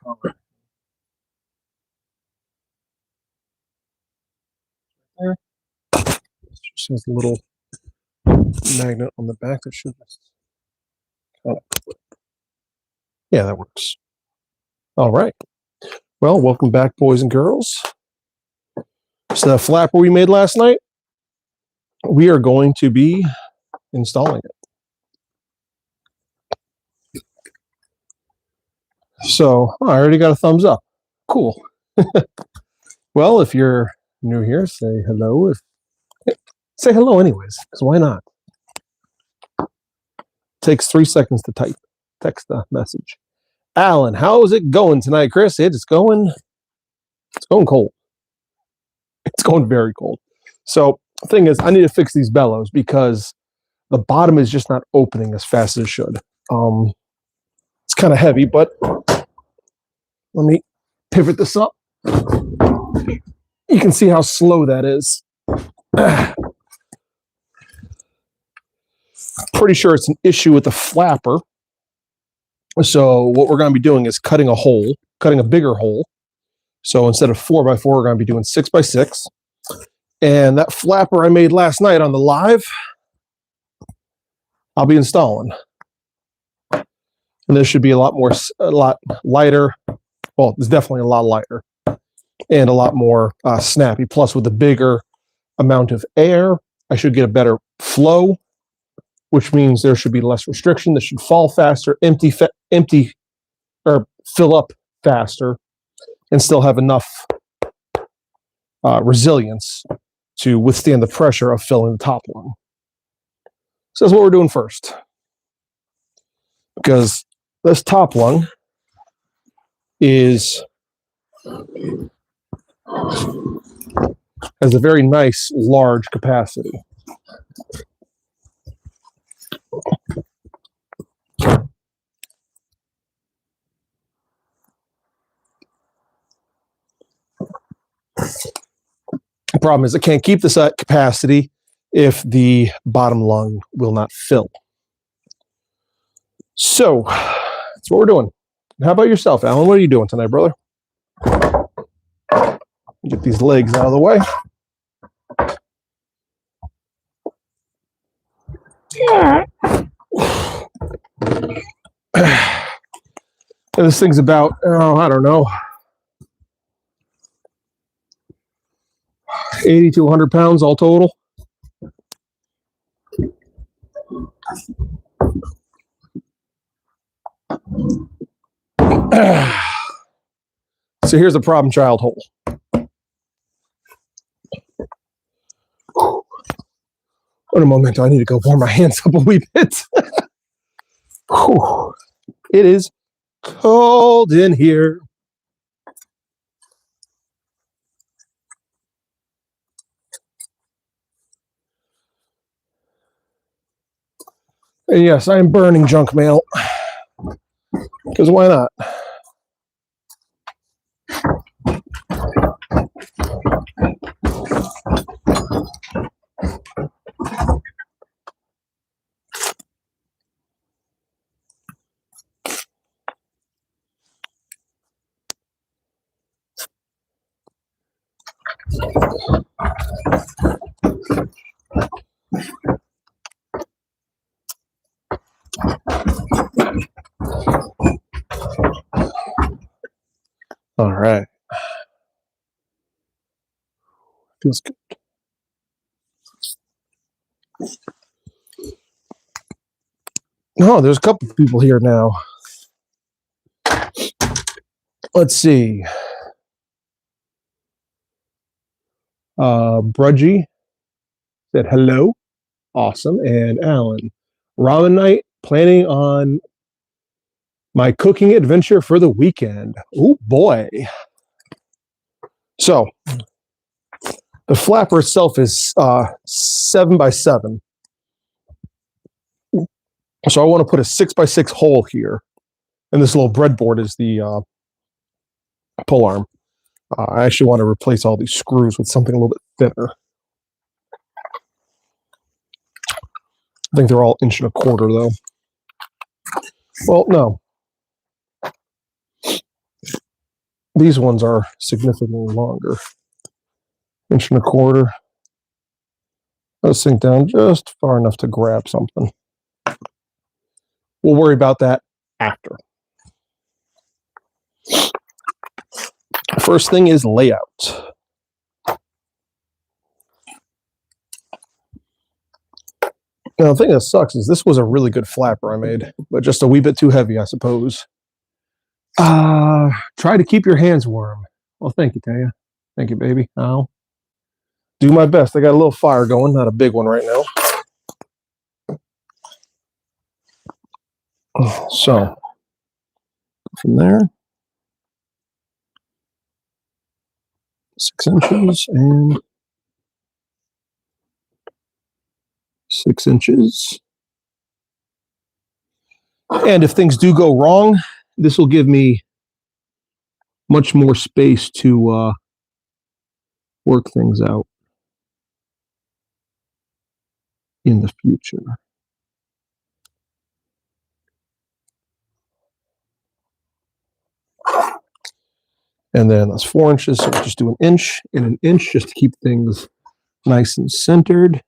collar. There. This just has a little magnet on the back that should just kind of clip. Yeah, that works. All right. Well, welcome back, boys and girls. So that flapper we made last night, we are going to be installing it. So I already got a thumbs up. Cool. Well, if you're new here, say hello. Say hello anyways, because why not? Takes 3 seconds to type. Text the message. Alan, how is it going tonight, Chris? It's going cold. It's going very cold. So the thing is, I need to fix these bellows because the bottom is just not opening as fast as it should. It's kind of heavy, but let me pivot this up. You can see how slow that is. Pretty sure it's an issue with the flapper. So what we're going to be doing is cutting a bigger hole. So instead of 4x4, we're going to be doing 6x6. And that flapper I made last night on the live, I'll be installing. And this should be a lot lighter. Well, it's definitely a lot lighter and a lot more snappy. Plus, with the bigger amount of air, I should get a better flow, which means there should be less restriction. This should fall faster, empty or fill up faster, and still have enough resilience to withstand the pressure of filling the top lung. So that's what we're doing first, because this top lung has a very nice large capacity. The problem is it can't keep this at capacity if the bottom lung will not fill. So that's what we're doing. How about yourself, Alan? What are you doing tonight, brother? Get these legs out of the way. And this thing's about, I don't know, 80 to 100 pounds all total. So here's the problem child hole. What a momento. I need to go warm my hands up a wee bit. It is cold in here. And yes, I am burning junk mail. Because why not? All right. Feels good. Oh, there's a couple of people here now. Let's see. Brudgy said hello. Awesome. And Alan, ramen night, planning on my cooking adventure for the weekend. Oh boy. So the flapper itself is 7x7. So I want to put a 6x6 hole here. And this little breadboard is the pull arm. I actually want to replace all these screws with something a little bit thinner. I think they're all 1.25 though. Well, no. These ones are significantly longer. 1.25 inches. I'll sink down just far enough to grab something. We'll worry about that after. First thing is layout. Now, the thing that sucks is this was a really good flapper I made, but just a wee bit too heavy, I suppose. Try to keep your hands warm. Well, thank you, Taya. Thank you, baby. I'll do my best. I got a little fire going, not a big one right now. So, from there, 6 inches and 6 inches. And if things do go wrong, this will give me much more space to work things out in the future. And then that's 4 inches, so we'll just do 1 inch and 1 inch just to keep things nice and centered.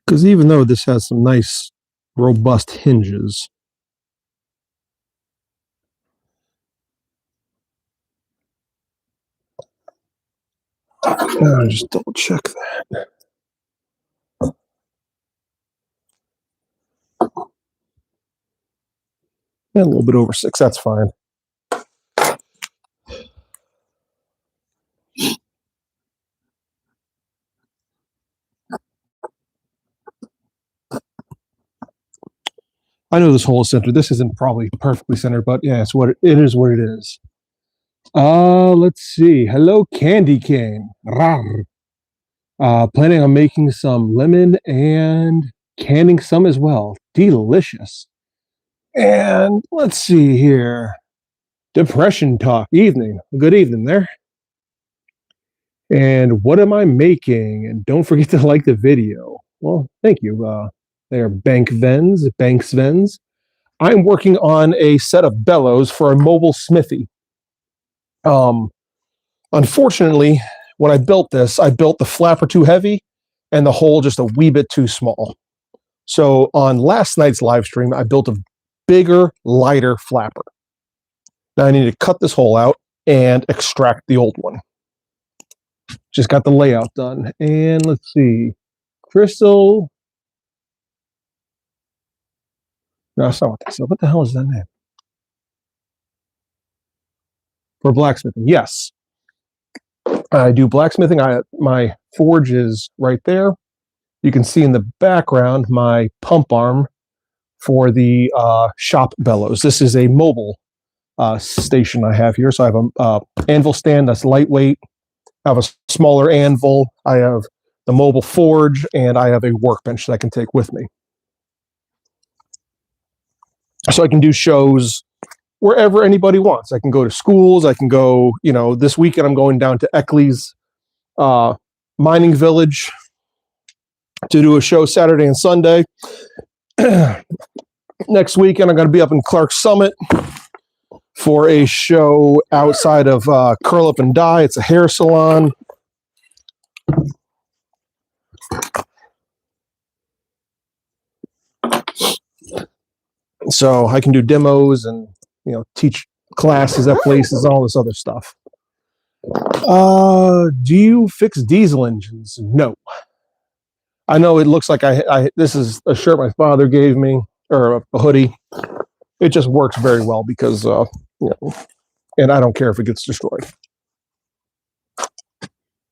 Because even though this has some nice, robust hinges, just double check that. And a little bit over 6, that's fine. I know this hole is centered. This isn't probably perfectly centered, but yeah, it is what it is. Let's see. Hello, Candy Cane. Rar. Planning on making some lemon and canning some as well. Delicious. And let's see here. Depression talk. Evening. Good evening there. And what am I making? And don't forget to like the video. Well, thank you. They're Banks Vens. I'm working on a set of bellows for a mobile smithy. Unfortunately, when I built this, I built the flapper too heavy and the hole just a wee bit too small. So on last night's live stream, I built a bigger, lighter flapper. Now I need to cut this hole out and extract the old one. Just got the layout done. And let's see. Crystal. No, that's not what they said. What the hell is that name? For blacksmithing. Yes. I do blacksmithing. My forge is right there. You can see in the background my pump arm for the shop bellows. This is a mobile station I have here. So I have a anvil stand that's lightweight. I have a smaller anvil. I have the mobile forge, and I have a workbench that I can take with me. So I can do shows wherever anybody wants. I can go to schools. I can go, this weekend I'm going down to Eckley's mining village to do a show Saturday and Sunday. Next weekend I'm going to be up in Clark Summit for a show outside of Curl Up and Dye. It's a hair salon. So I can do demos and teach classes at places, all this other stuff. Do you fix diesel engines? No. I know it looks like this is a shirt my father gave me, or a hoodie. It just works very well because and I don't care if it gets destroyed.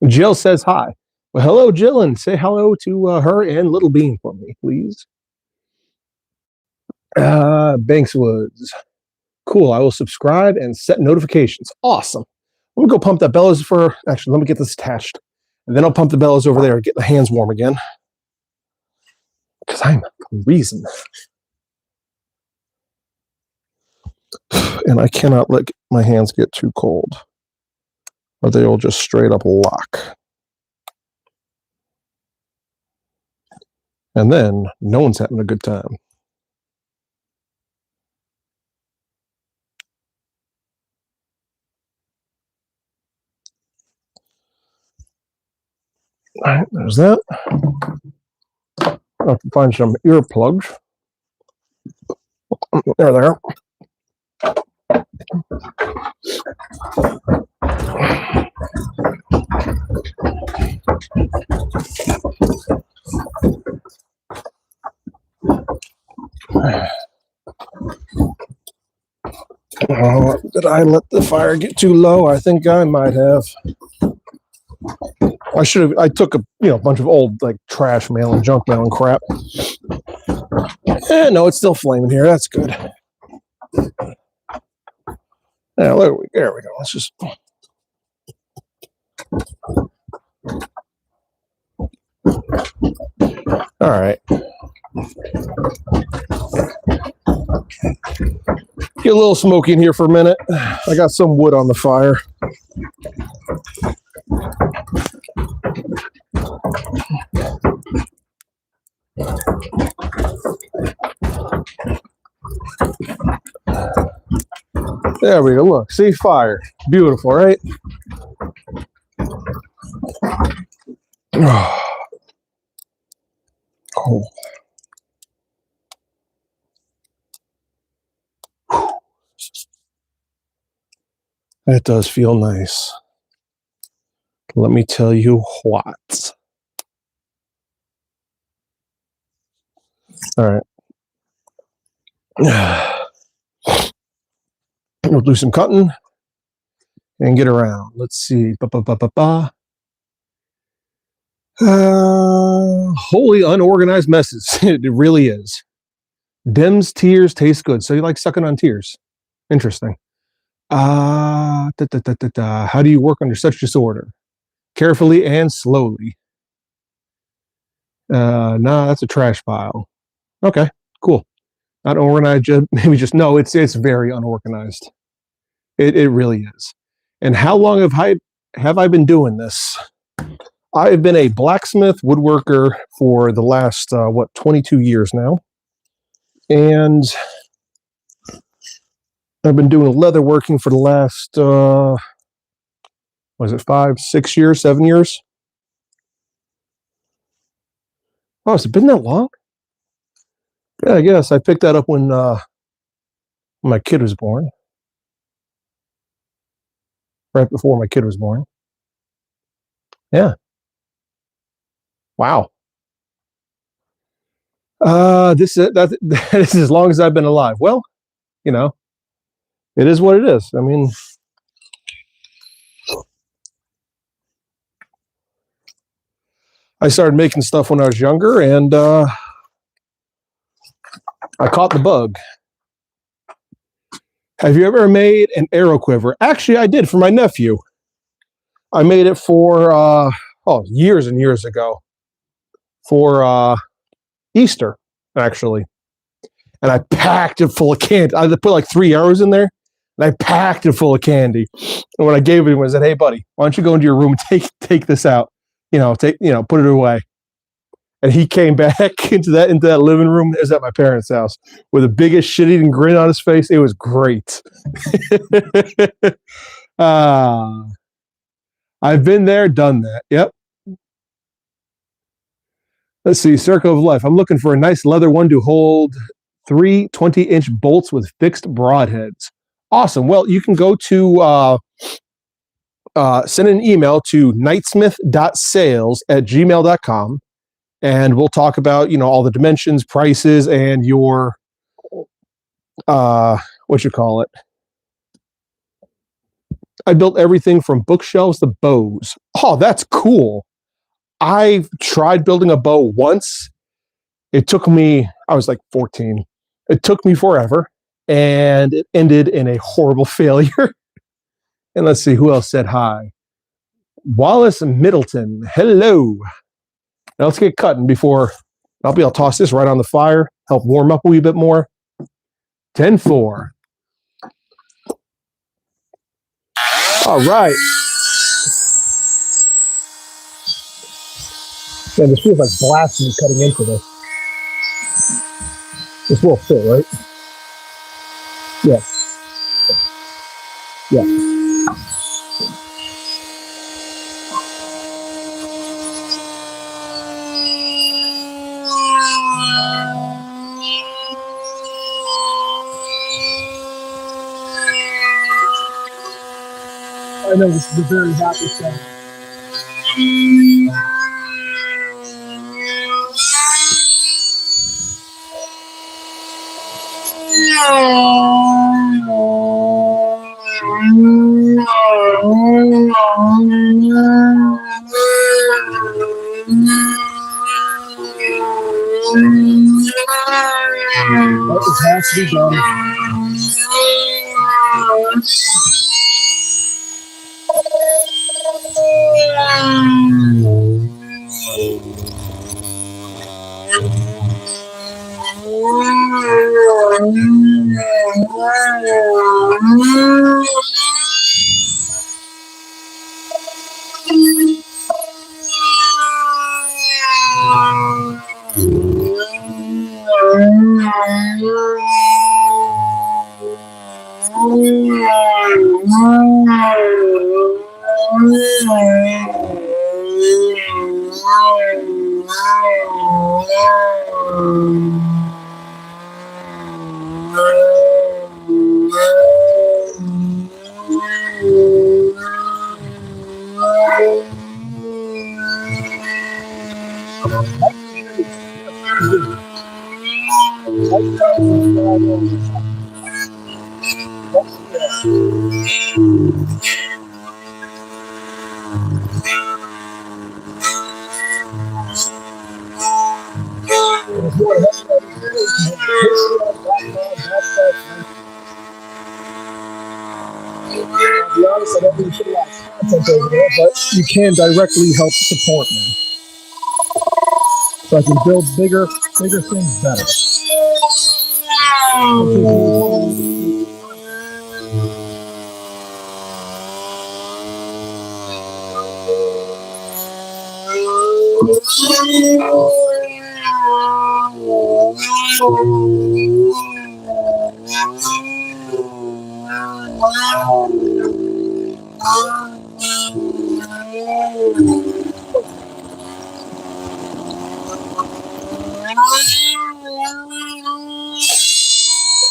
Jill says hi. Well, hello, Jill, and say hello to her and Little Bean for me, please. Bankswoods. Cool. I will subscribe and set notifications. Awesome. Let me go pump that bellows for. Actually, let me get this attached, and then I'll pump the bellows over there and get the hands warm again. Because I'm freezing. And I cannot let my hands get too cold, or they will just straight up lock. And then no one's having a good time. All right, there's that. I'll have to find some earplugs. There they are. Oh, did I let the fire get too low? I think I might have. I should have. I took a bunch of old like trash mail and junk mail and crap. No, it's still flaming here. That's good. Yeah, there we go. Let's just. All right. Get a little smoky in here for a minute. I got some wood on the fire. There we go. Look, see, fire. Beautiful, right? Oh. That does feel nice. Let me tell you what. All right. We'll do some cutting and get around. Let's see. Wholly unorganized messes. It really is. Dem's tears taste good. So you like sucking on tears. Interesting. How do you work under such disorder? Carefully and slowly. Nah, that's a trash pile. Okay, cool. Not organized, maybe just no, it's very unorganized. It really is. And how long have I been doing this? I've been a blacksmith woodworker for the last 22 years now. And I've been doing leather working for the last 5, 6 years, 7 years? Oh, has it been that long? Yeah, I guess I picked that up when my kid was born. Right before my kid was born. Yeah. Wow. This is as long as I've been alive. Well, it is what it is. I mean, I started making stuff when I was younger, and I caught the bug. Have you ever made an arrow quiver? Actually, I did for my nephew. I made it for years and years ago for Easter, actually. And I packed it full of candy. I put like 3 arrows in there, and I packed it full of candy. And when I gave it to him, I said, "Hey, buddy, why don't you go into your room and take this out? Put it away." And he came back into that living room. It was at my parents' house with the biggest shit-eating grin on his face. It was great. I've been there, done that. Yep. Let's see, Circle of Life. I'm looking for a nice leather one to hold 3 20-inch bolts with fixed broadheads. Awesome. Well, you can go to send an email to knightsmith.sales@gmail.com, and we'll talk about all the dimensions, prices, and your what you call it. I built everything from bookshelves to bows. Oh, that's cool. I tried building a bow once. It took me, I was like 14. It took me forever, and it ended in a horrible failure. And let's see who else said hi. Wallace Middleton, hello. Now let's get cutting before I'll toss this right on the fire, help warm up a wee bit more. 10-4. All right. Man, this feels like blasphemy cutting into this. This will fit, right? Yeah. Yeah. I know this is a very happy sound. That has to be done. But you can directly help support me. So I can build bigger things better.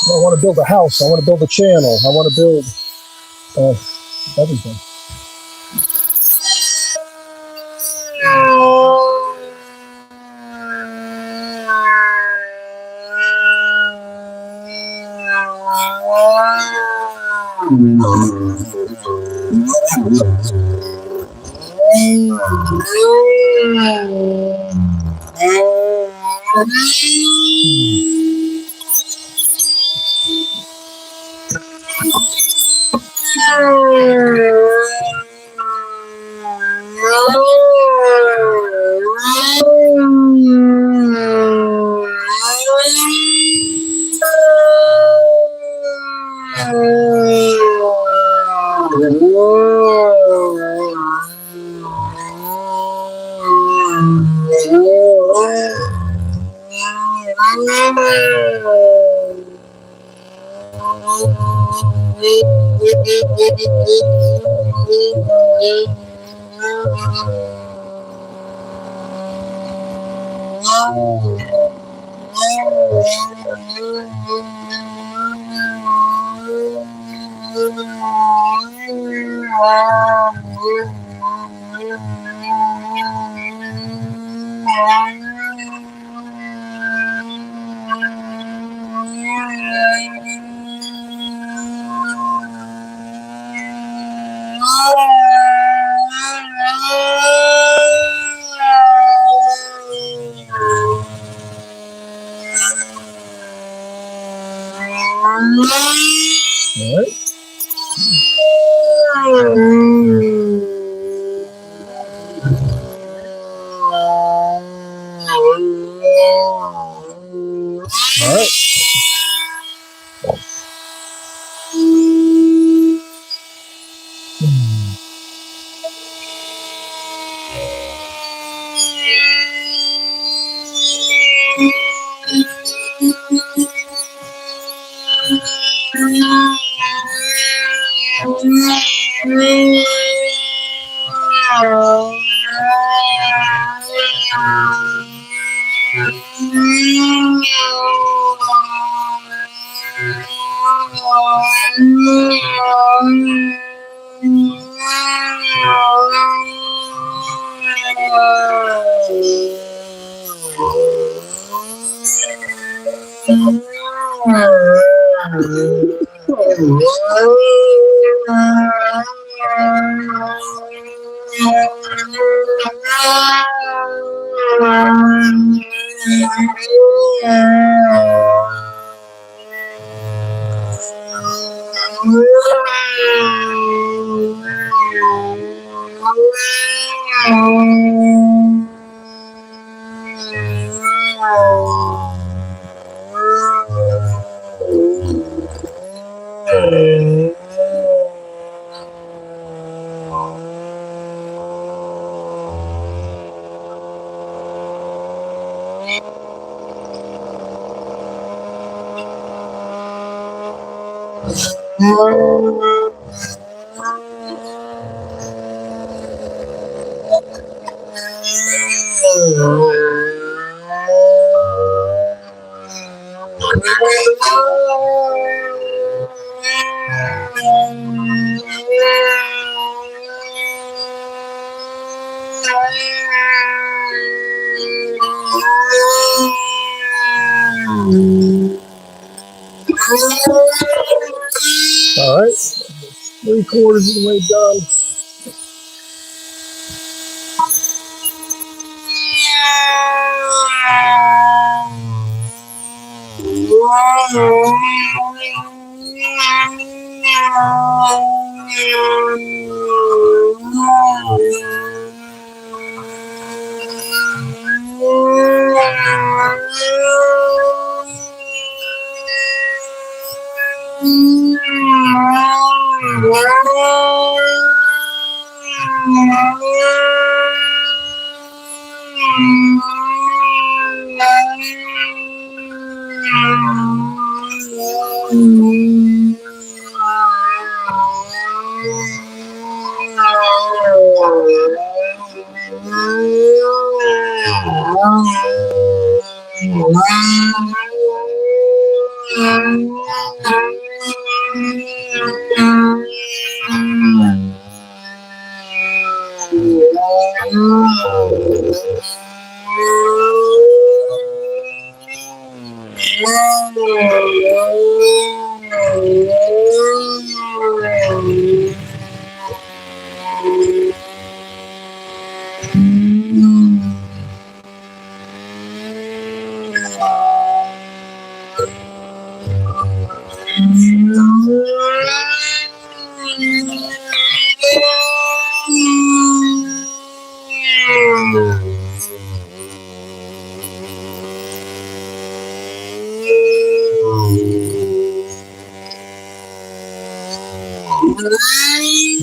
I want to build a house. I want to build a channel. I want to build everything. right. All right. All right, 3/4 of the way done.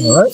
All right.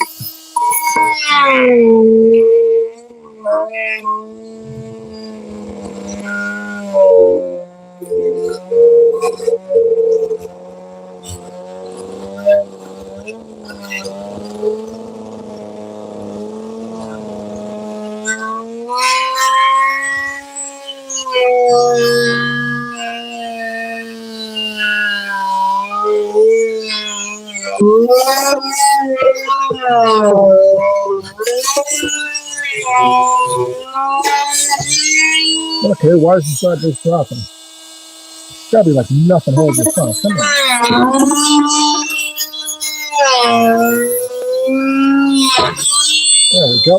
Okay, why is this not just dropping? It's gotta be like nothing holds this on. Come on. There we go.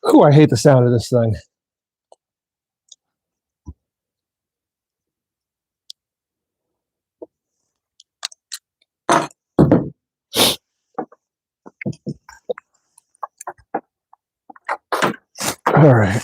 Ooh, I hate the sound of this thing. All right.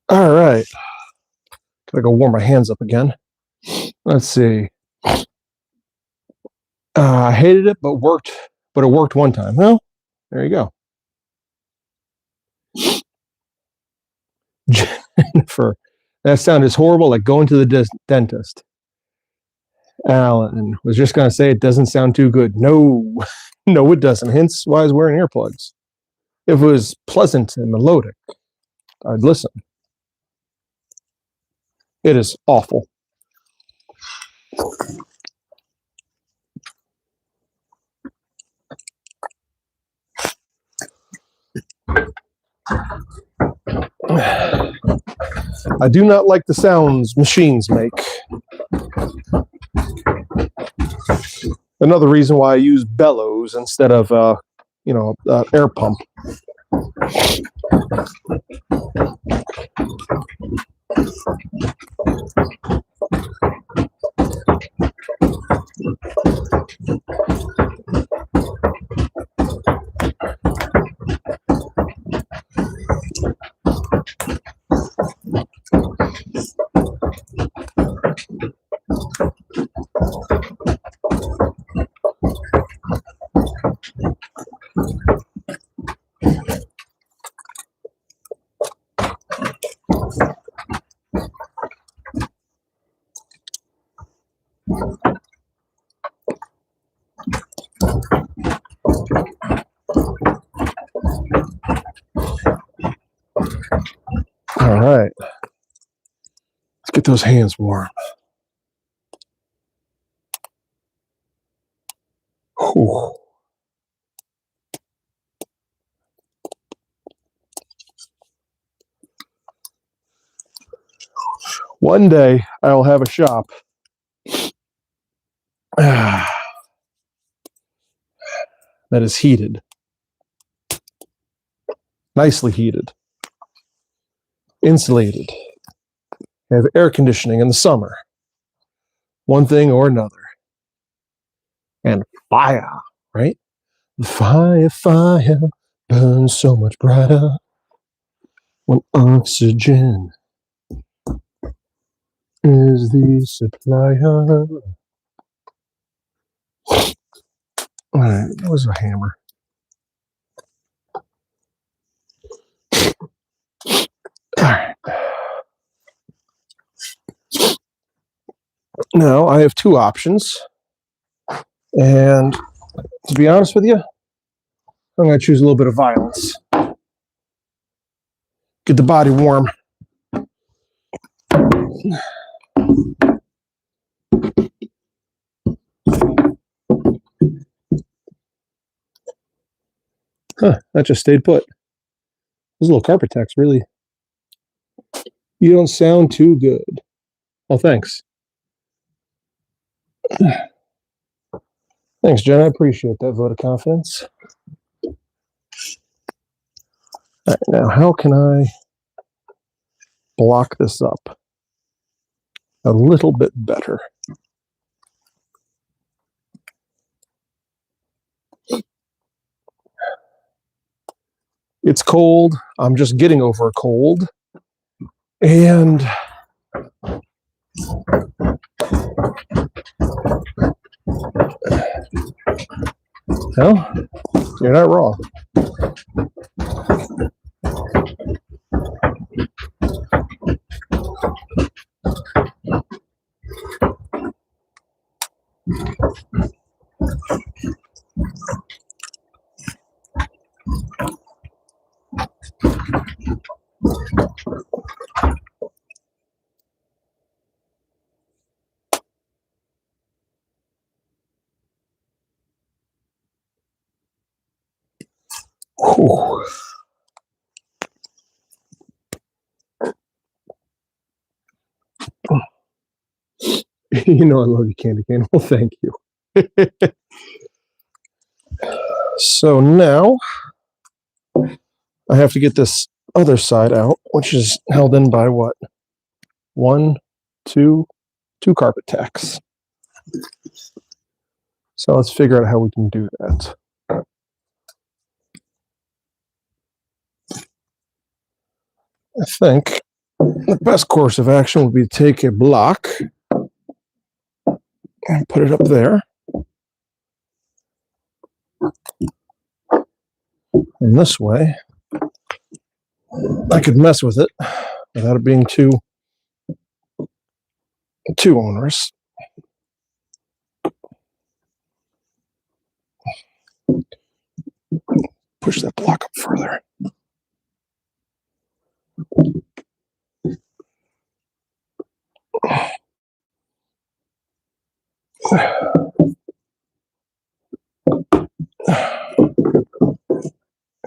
All right. Gotta go warm my hands up again. Let's see. I hated it, but it worked one time. Well, there you go. Jennifer, that sound is horrible, like going to the dentist. Alan was just going to say it doesn't sound too good. No, no, it doesn't. Hence why I was wearing earplugs. If it was pleasant and melodic, I'd listen. It is awful. I do not like the sounds machines make. Another reason why I use bellows instead of, air pump. All right. Let's get those hands warm. Whew. One day I'll have a shop that is heated. Nicely heated. Insulated. Have air conditioning in the summer. One thing or another. And fire, right? Fire, fire burns so much brighter when oxygen is the supplier. All right, that was a hammer. All right. Now I have two options. And to be honest with you, I'm going to choose a little bit of violence. Get the body warm. Huh, that just stayed put. Those little carpet tacks, really. You don't sound too good. Oh, thanks. Thanks, Jen. I appreciate that vote of confidence. All right, now how can I block this up a little bit better? It's cold. I'm just getting over a cold. And no, you're not wrong. Whew. You know I love you, candy cane. Well, thank you. So now I have to get this other side out, which is held in by what? Two carpet tacks. So let's figure out how we can do that. I think the best course of action would be to take a block and put it up there. And this way, I could mess with it without it being too onerous. Push that block up further.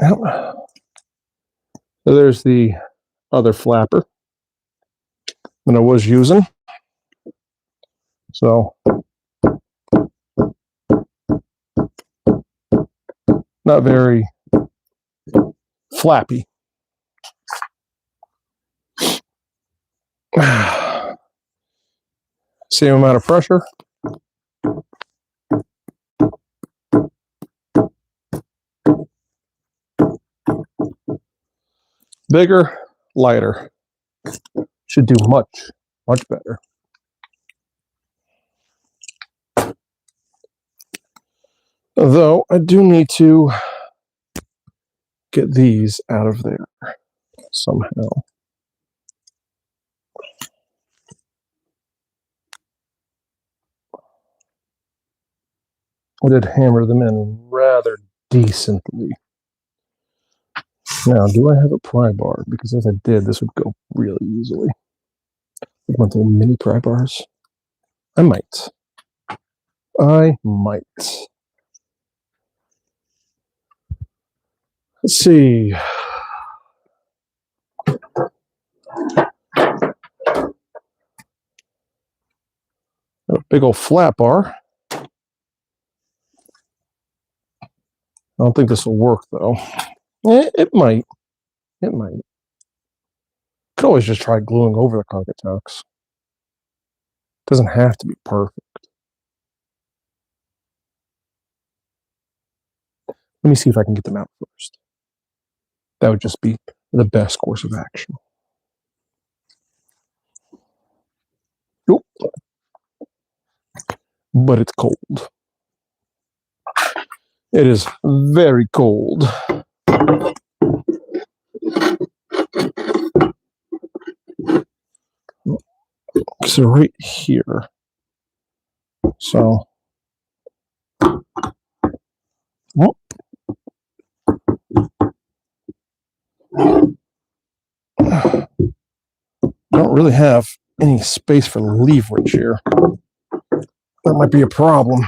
Yep. So there's the other flapper that I was using. So not very flappy. Same amount of pressure. Bigger, lighter. Should do much better. Though I do need to get these out of there somehow. I did hammer them in rather decently. Now, do I have a pry bar? Because if I did, this would go really easily. I want little mini pry bars. I might. Let's see. A big old flat bar. I don't think this will work though. It might. It might. Could always just try gluing over the carpet tacks. Doesn't have to be perfect. Let me see if I can get them out first. That would just be the best course of action. Nope. But it's cold. It is very cold. So right here. So. Well, I don't really have any space for leverage here. That might be a problem.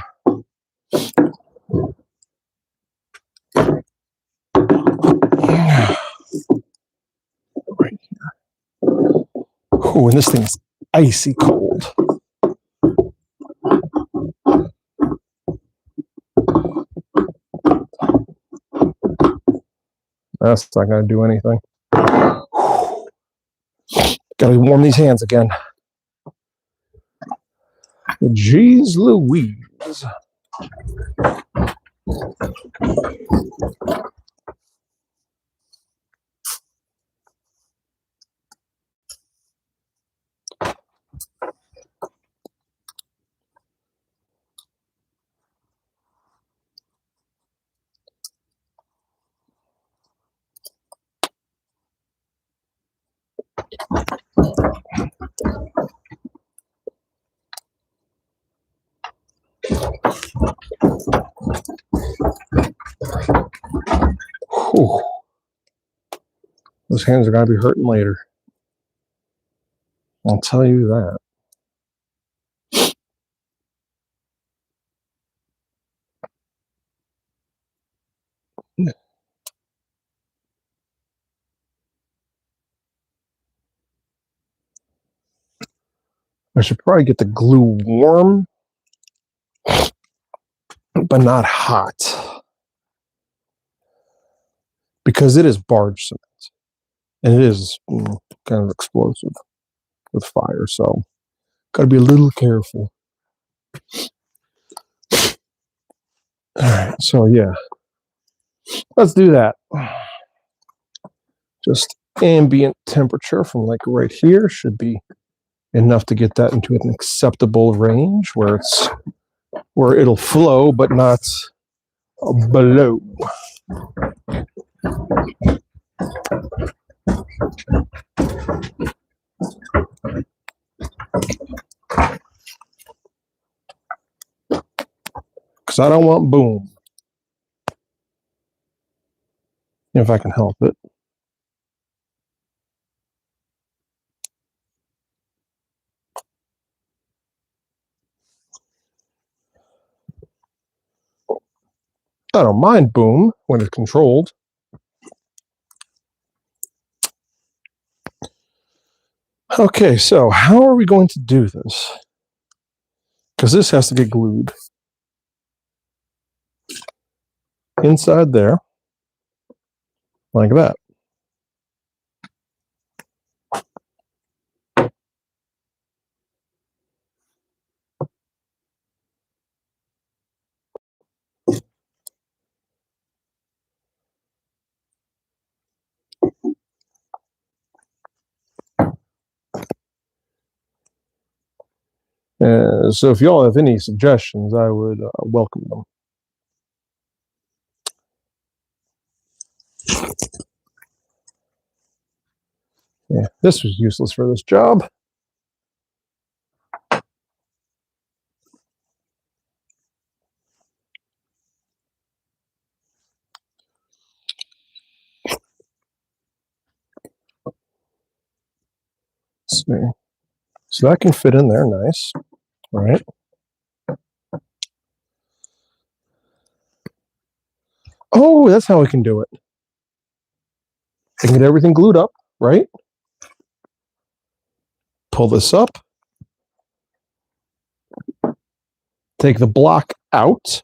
Right here. Oh, and this thing is icy cold. That's not going to do anything. Got to warm these hands again. Jeez Louise. Whew. Those hands are going to be hurting later. I'll tell you that. I should probably get the glue warm, but not hot, because it is barge cement, and it is kind of explosive with fire, so got to be a little careful. All right, so yeah, let's do that. Just ambient temperature from like right here should be enough to get that into an acceptable range where it'll flow but not below. Because I don't want boom, if I can help it. I don't mind boom when it's controlled. Okay, so how are we going to do this? Because this has to get glued inside there, like that. So if y'all have any suggestions, I would welcome them. Yeah, this was useless for this job. Let's see. So that can fit in there, nice. All right. Oh, that's how we can do it. I can get everything glued up, right? Pull this up. Take the block out.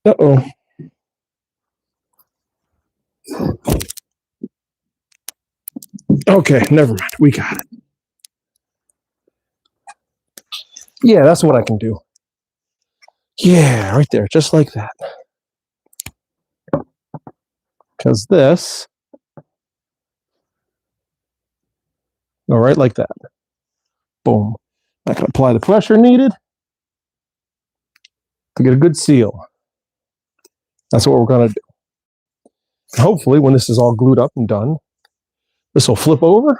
Uh-oh. Okay, never mind. We got it. Yeah, that's what I can do. Yeah, right there, just like that. Because this, go right like that. Boom. I can apply the pressure needed to get a good seal. That's what we're going to do. Hopefully, when this is all glued up and done, this will flip over.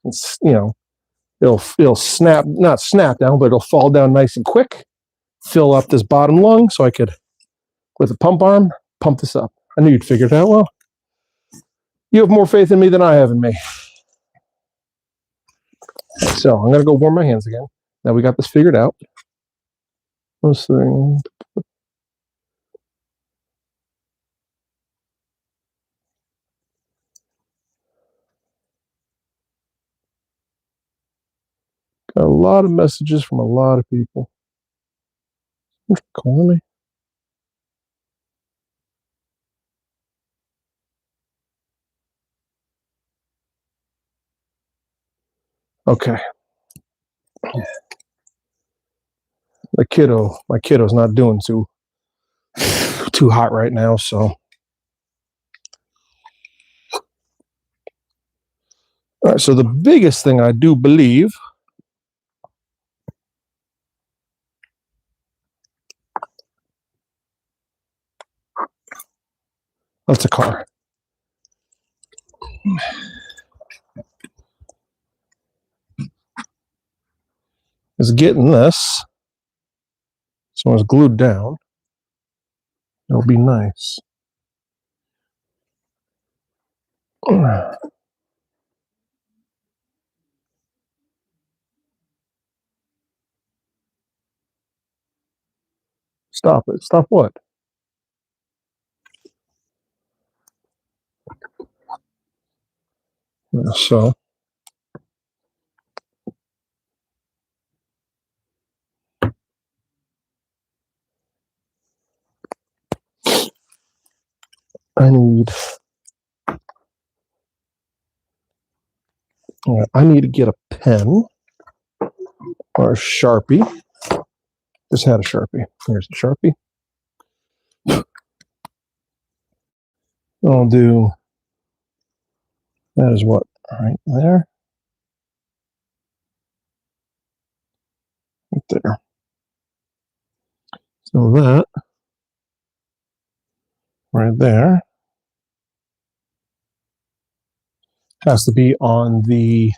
It's, it'll snap, not snap down, but it'll fall down nice and quick. Fill up this bottom lung so I could, with a pump arm, pump this up. I knew you'd figure it out. Well, you have more faith in me than I have in me. So I'm going to go warm my hands again. Now we got this figured out. Let's see. Got a lot of messages from a lot of people. Calling me. Okay. My kiddo's not doing too hot right now, so. All right, so the biggest thing I do believe that's a car. Is getting this. So it's glued down. It'll be nice. Stop it. Stop what? So I need to get a pen or a Sharpie. Just had a Sharpie. Here's the Sharpie. I'll do, that is what, right there. Right there. So that right there has to be on the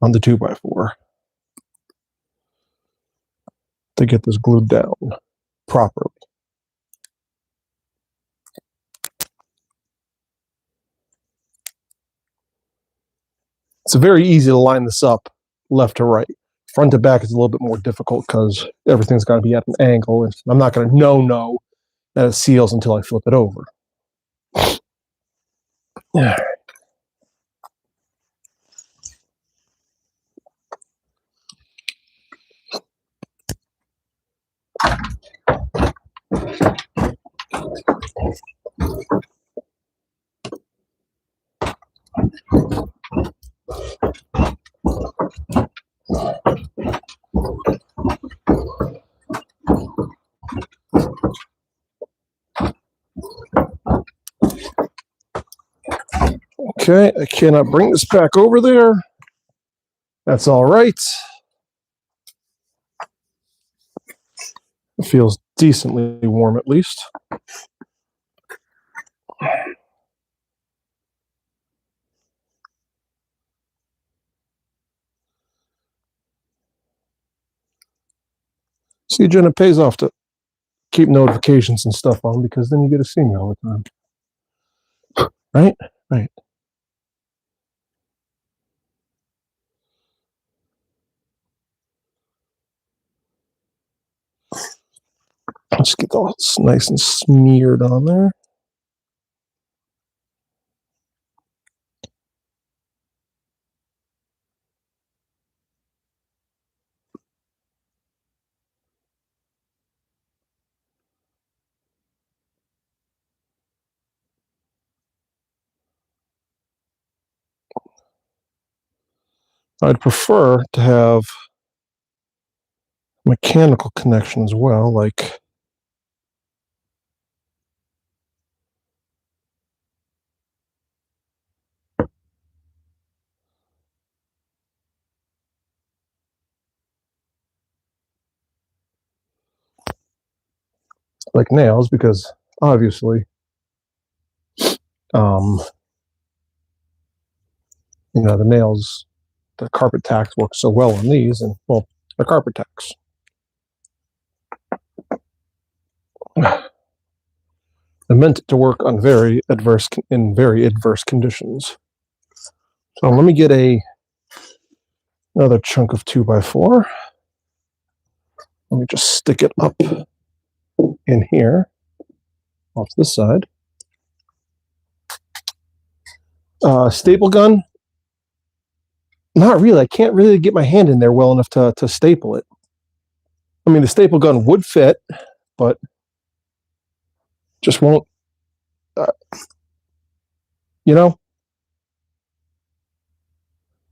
2x4 to get this glued down properly. It's very easy to line this up left to right. Front to back is a little bit more difficult because everything's got to be at an angle, and I'm not going to know that it seals until I flip it over. Yeah. Okay, I cannot bring this back over there. That's all right. It feels decently warm at least. See, Jen, it pays off to keep notifications and stuff on because then you get to see me all the time. Right? Right. Let's get all nice and smeared on there. I'd prefer to have mechanical connection as well, like nails, because obviously, the nails, the carpet tacks work so well on these, and well, the carpet tacks. They're meant to work on very adverse conditions. So let me get another chunk of 2x4. Let me just stick it up in here off this side. Staple gun, not really. I can't really get my hand in there well enough to staple it. I mean, the staple gun would fit, but just won't, I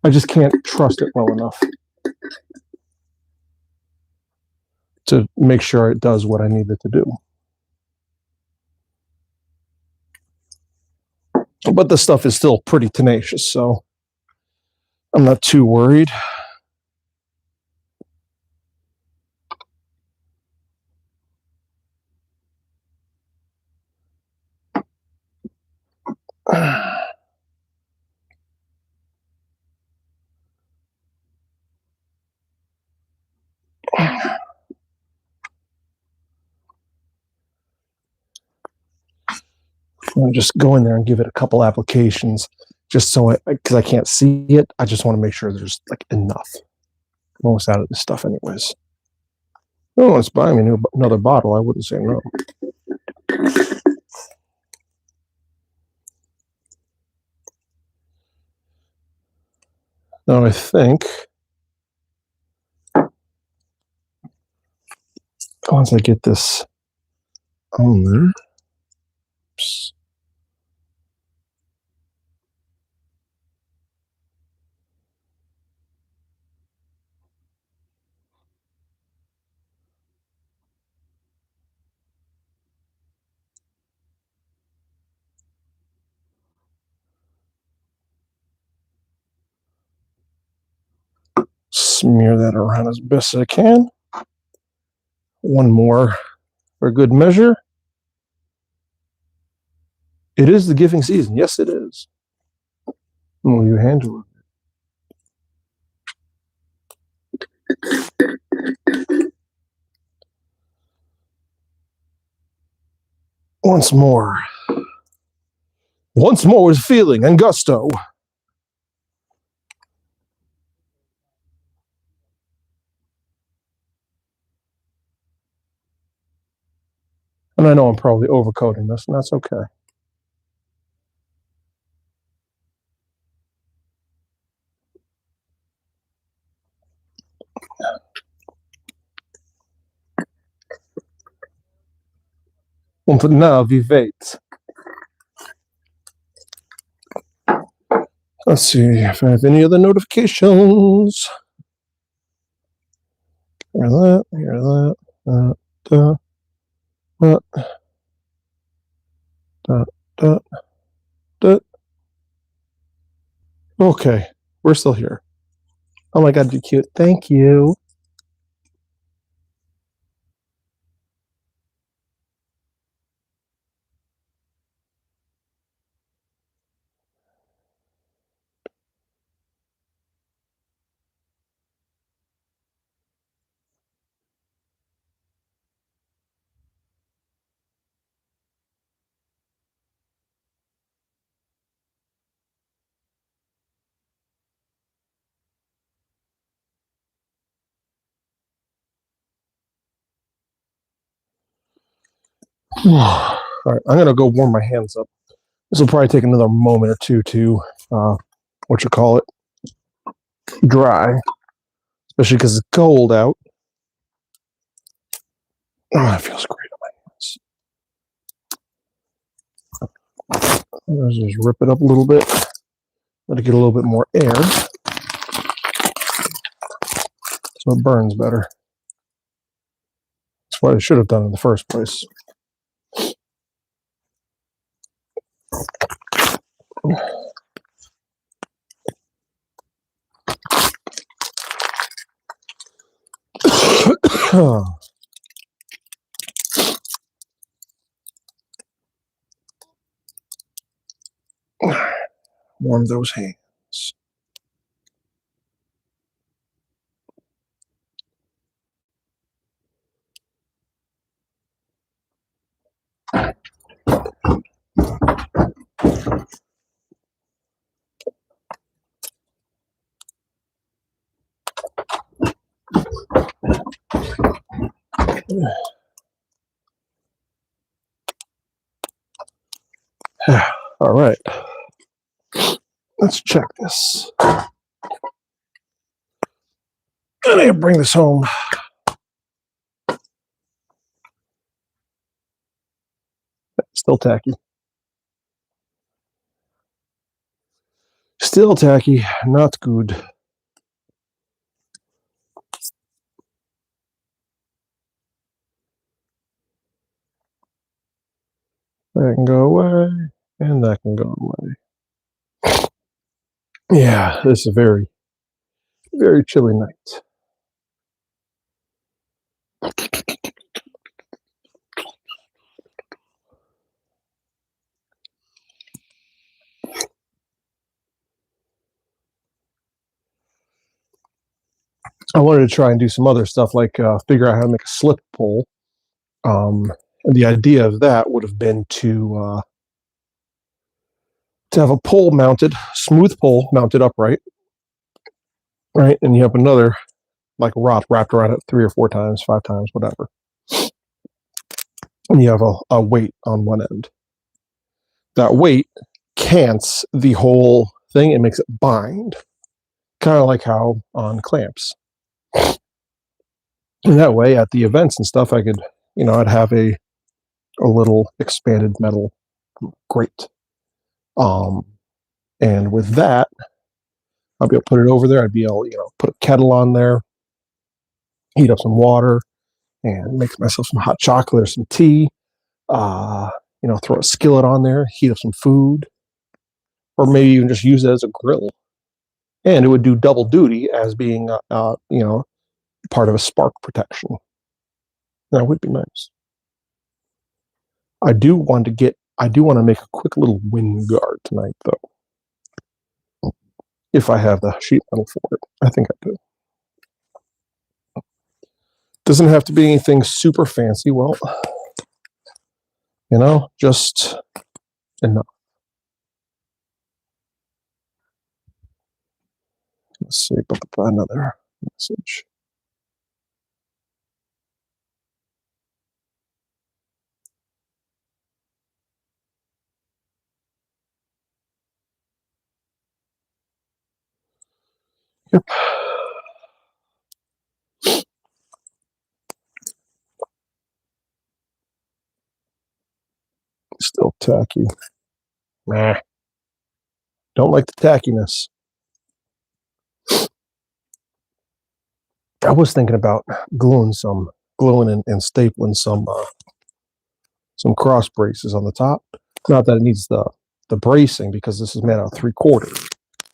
just can't trust it well enough to make sure it does what I need it to do. But the stuff is still pretty tenacious, so I'm not too worried. I'm just go in there and give it a couple applications, just so because I can't see it. I just want to make sure there's like enough. I'm almost out of this stuff anyways. If no one's buying me another bottle, I wouldn't say no. Now I think once I get this on there, oops, smear that around as best as I can. One more for good measure. It is the giving season. Yes, it is. Will you handle it? Once more. Once more with feeling and gusto. And I know I'm probably overcoating this, and that's okay. Und now vivate. Let's see if I have any other notifications. Hear that, hear that. Okay, we're still here. Oh my God, you're cute. Thank you. All right, I'm gonna go warm my hands up. This will probably take another moment or two to, dry, especially because it's cold out. Oh, that feels great on my hands. Let's just rip it up a little bit. Let it get a little bit more air so it burns better. That's what I should have done in the first place. Warm those hands. All right. Let's check this. And I bring this home. Still tacky. Still tacky. Not good. That can go away, and that can go away. Yeah, this is a very, very chilly night. I wanted to try and do some other stuff, like figure out how to make a slip pole. And the idea of that would have been to have a pole mounted, smooth pole mounted upright, right? And you have another like rod wrapped around it 3 or 4 times, 5 times, whatever. And you have a weight on one end. That weight cants the whole thing and makes it bind. kind of like how on clamps. And that way, at the events and stuff, I could, I'd have a little expanded metal grate. And with that, I'll be able to put it over there. I'd be able, put a kettle on there, heat up some water, and make myself some hot chocolate or some tea. Throw a skillet on there, heat up some food, or maybe even just use it as a grill. And it would do double duty as being, part of a spark protection. That would be nice. I do want to make a quick little wind guard tonight, though. If I have the sheet metal for it, I think I do. Doesn't have to be anything super fancy. Well, just enough. Let's see, another message. Yep. Still tacky. Nah. Don't like the tackiness. I was thinking about gluing and stapling some cross braces on the top. Not that it needs the bracing, because this is made out of 3/4.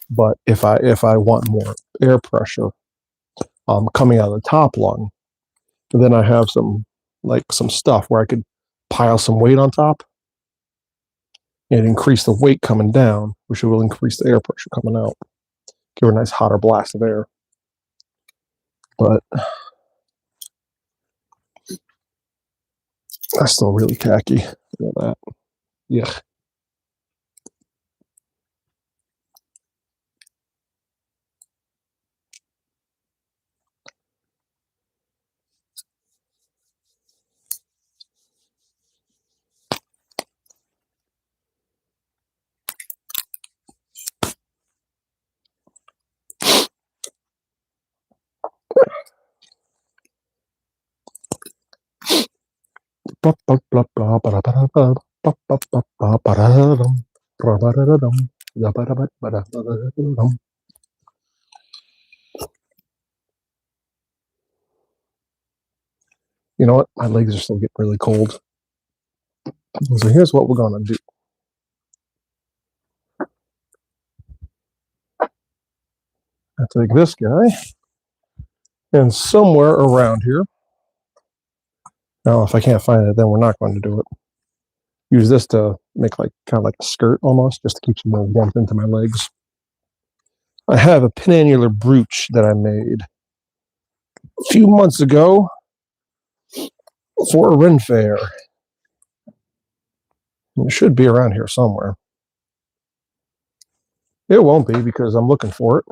But if I want more air pressure coming out of the top lung, then I have some stuff where I could pile some weight on top and increase the weight coming down, which will increase the air pressure coming out. Give her a nice hotter blast of air. But that's still really tacky. Look at that. Yeah. You know what? My legs are still getting really cold. So here's what we're going to do. I take this guy, and somewhere around here, now if I can't find it, then we're not going to do it. Use this to make kind of like a skirt almost, just to keep some more warmth into my legs. I have a penannular brooch that I made a few months ago for a Ren fair. It should be around here somewhere. It won't be, because I'm looking for it.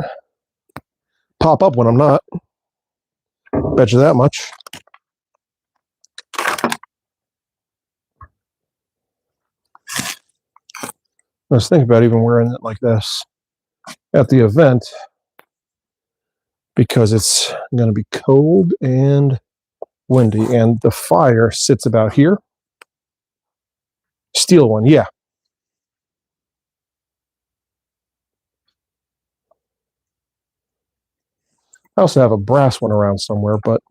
Pop up when I'm not. Bet you that much. I was thinking about even wearing it like this at the event, because it's going to be cold and windy, and the fire sits about here. Steel one, yeah. I also have a brass one around somewhere, but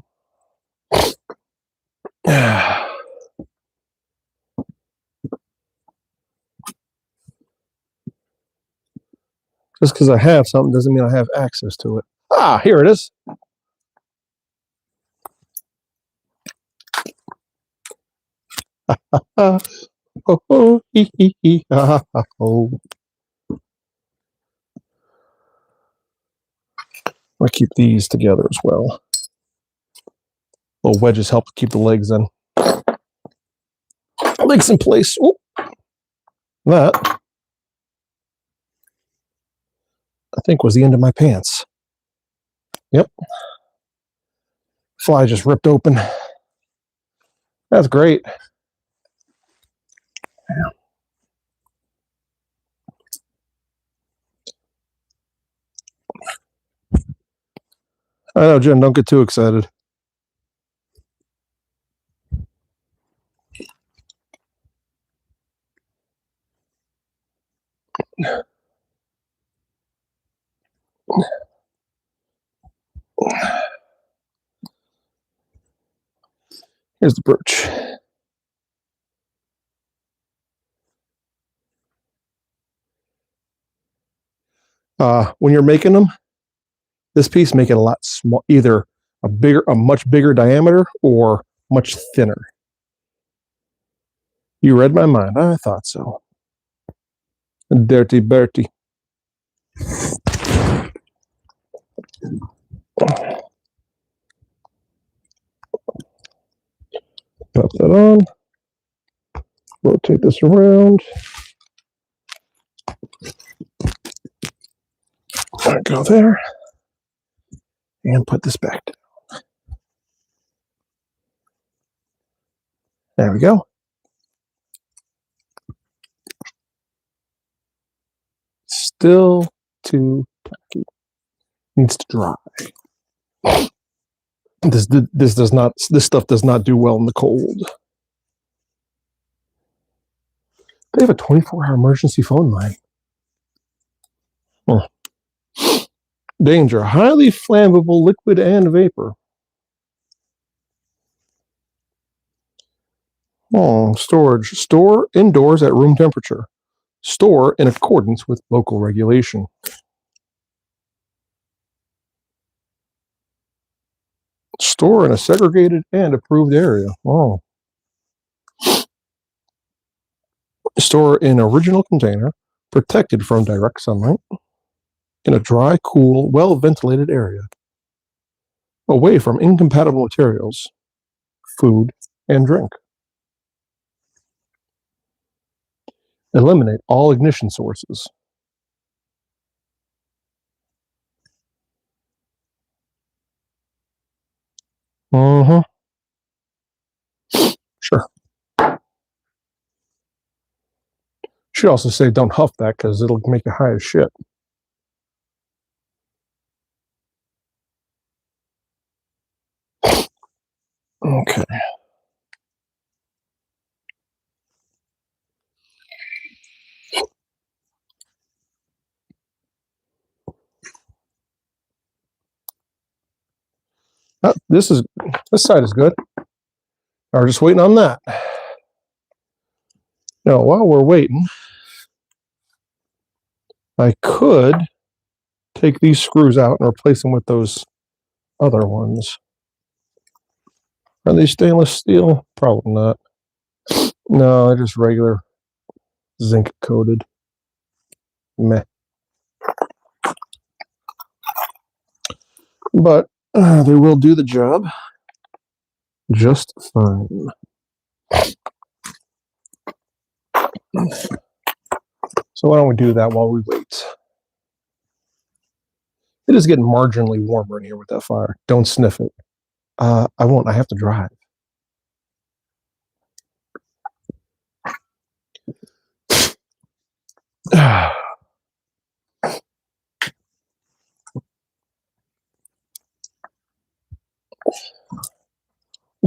just because I have something doesn't mean I have access to it. Ah, here it is. Oh, hee, hee, hee, ha, ha, oh. I'll keep these together as well. Little wedges help keep the legs in. Legs in place. Ooh. That, I think, was the end of my pants. Yep. Fly just ripped open. That's great. Yeah. I know, Jen, don't get too excited. Here's the brooch. When you're making them, this piece make it a lot small, either a much bigger diameter or much thinner. You read my mind. I thought so. Dirty Bertie. Pop that on. Rotate this around. Go there. And put this back down. There we go. Still too tacky. Needs to dry. This stuff does not do well in the cold. They have a 24-hour emergency phone line. Danger, highly flammable liquid and vapor. Storage. Store indoors at room temperature. Store in accordance with local regulation. Store in a segregated and approved area. Store in original container, protected from direct sunlight, in a dry, cool, well-ventilated area, away from incompatible materials, food, and drink. Eliminate all ignition sources. Sure. Should also say don't huff that because it'll make you high as shit. Okay. This side is good. We're just waiting on that. Now, while we're waiting, I could take these screws out and replace them with those other ones. Are they stainless steel? Probably not. No, they're just regular zinc coated. Meh. But they will do the job just fine. So why don't we do that while we wait? It is getting marginally warmer in here with that fire. Don't sniff it. I won't. I have to drive.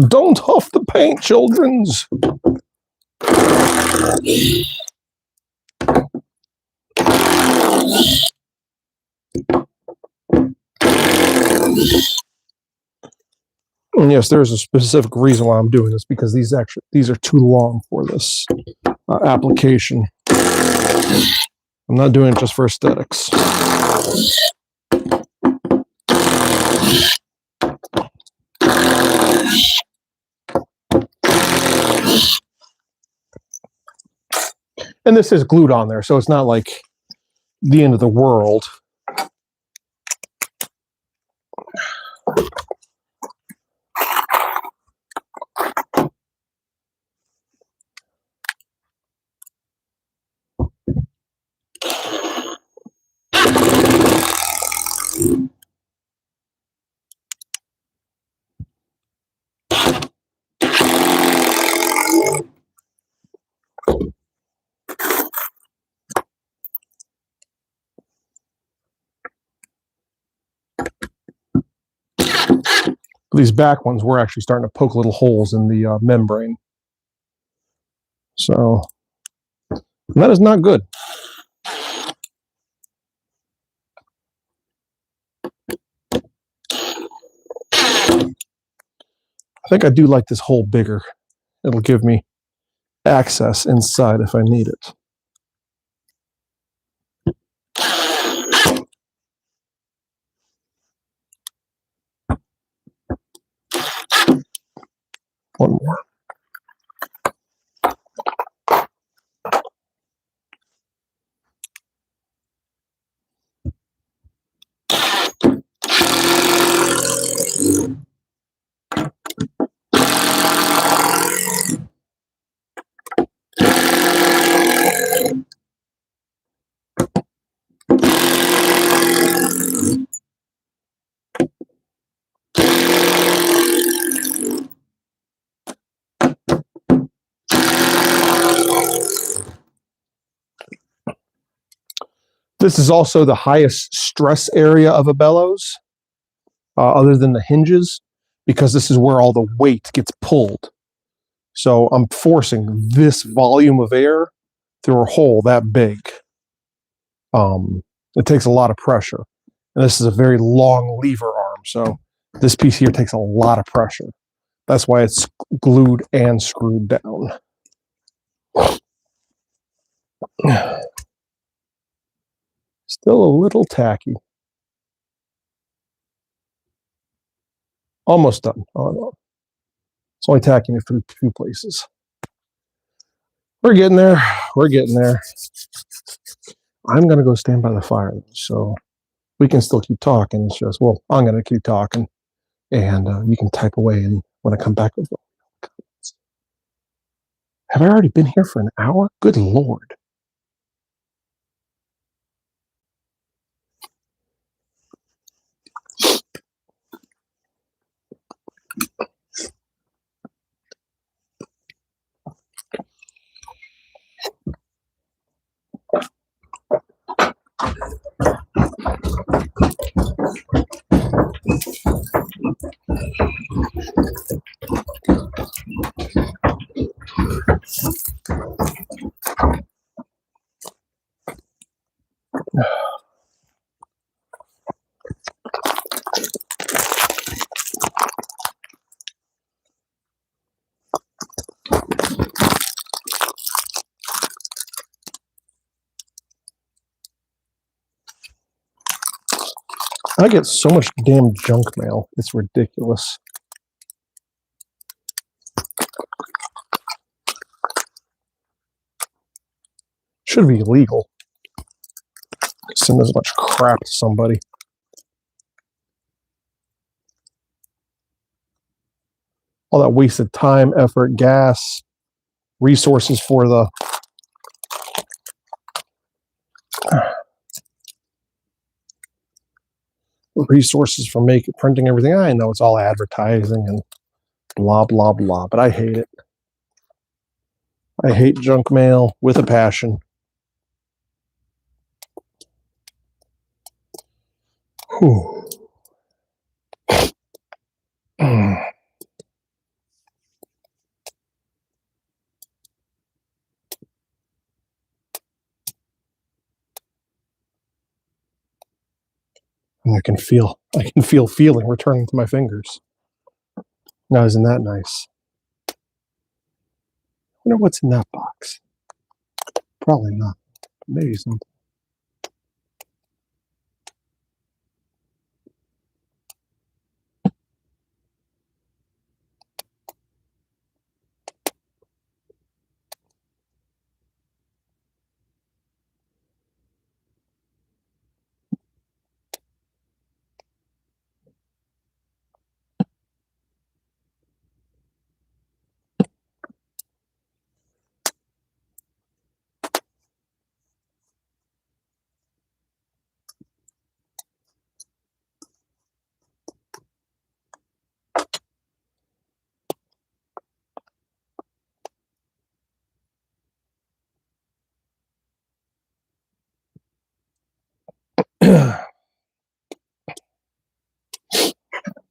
Don't huff the paint, childrens. And yes, there is a specific reason why I'm doing this, because these are too long for this application. I'm not doing it just for aesthetics. And this is glued on there, so it's not like the end of the world. But these back ones, we're actually starting to poke little holes in the membrane. So that is not good. I think I do like this hole bigger. It'll give me access inside if I need it. One more. This is also the highest stress area of a bellows, other than the hinges, because this is where all the weight gets pulled. So I'm forcing this volume of air through a hole that big. It takes a lot of pressure. And this is a very long lever arm, so this piece here takes a lot of pressure. That's why it's glued and screwed down. Still a little tacky. Almost done. Oh, no. It's only tacking it through 2 places. We're getting there. We're getting there. I'm going to go stand by the fire, so we can still keep talking. It's just, well, I'm going to keep talking, and you can type away, and when I come back, have I already been here for an hour? Good Lord. I get so much damn junk mail. It's ridiculous. Should be illegal. Send as much crap to somebody. All that wasted time, effort, gas, resources for the printing everything. I know it's all advertising and blah, blah, blah, but I hate it. I hate junk mail with a passion. Whew. I can feel feeling returning to my fingers. Now, isn't that nice? I wonder what's in that box. Probably not. Maybe something.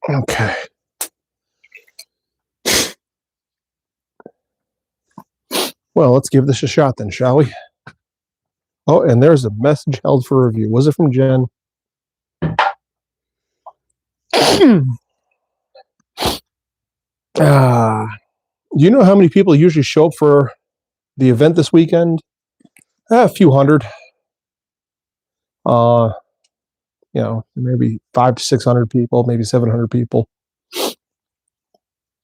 Okay. Well, let's give this a shot then, shall we? Oh, and there's a message held for review. Was it from Jen? Do you know how many people usually show up for the event this weekend? A few hundred. Maybe 500 to 600 people, maybe 700 people.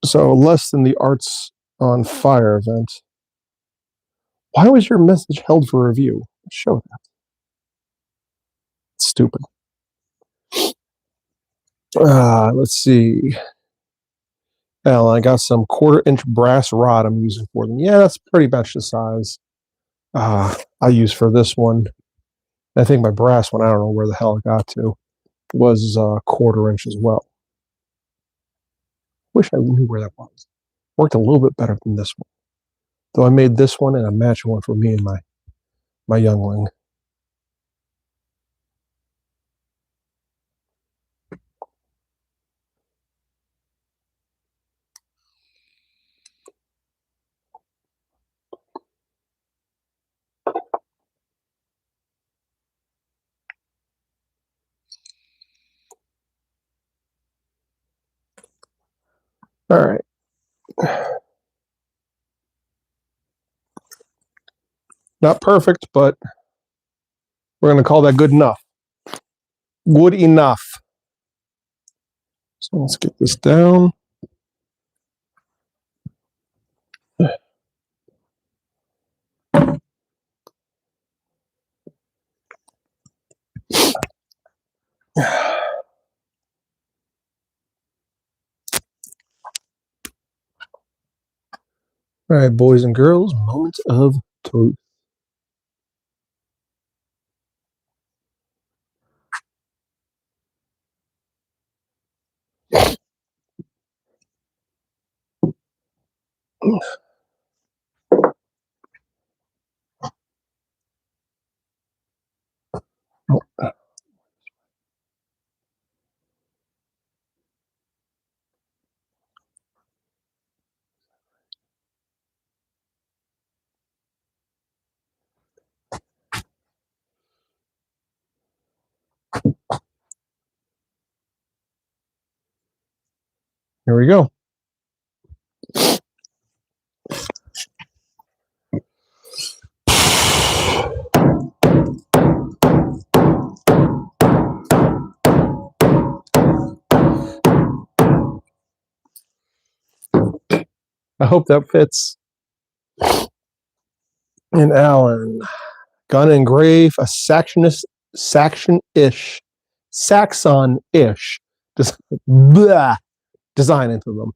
So less than the Arts on Fire event. Why was your message held for review? Show that. It's stupid. Let's see. Well, I got some 1/4-inch brass rod I'm using for them. Yeah, that's pretty much the size I use for this one. I think my brass one, I don't know where the hell it got to, was 1/4 inch as well. Wish I knew where that was. Worked a little bit better than this one. Though I made this one and a matching one for me and my youngling. All right. Not perfect, but we're going to call that good enough. Good enough. So let's get this down. All right, boys and girls, moment of truth. Here we go. I hope that fits. And Alan, gonna engrave a Saxon-ish, design into them.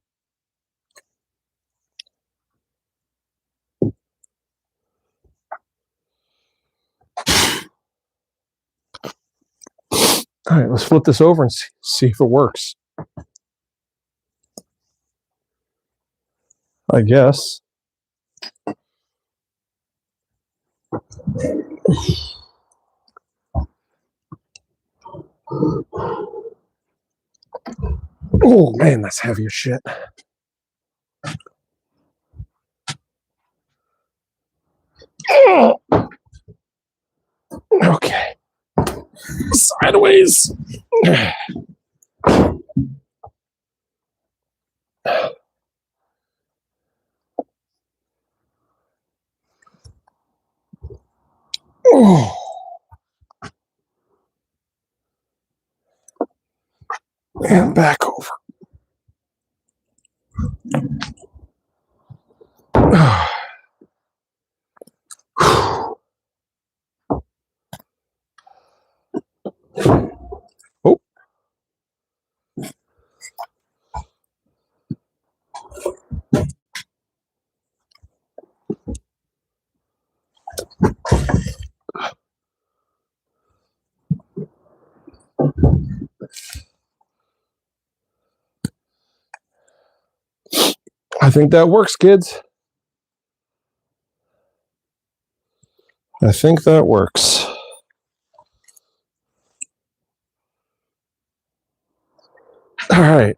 All right, let's flip this over and see if it works. I guess. Oh man, that's heavy as shit. Okay. Sideways. Oh. And back over. Oh. I think that works, kids. I think that works. All right.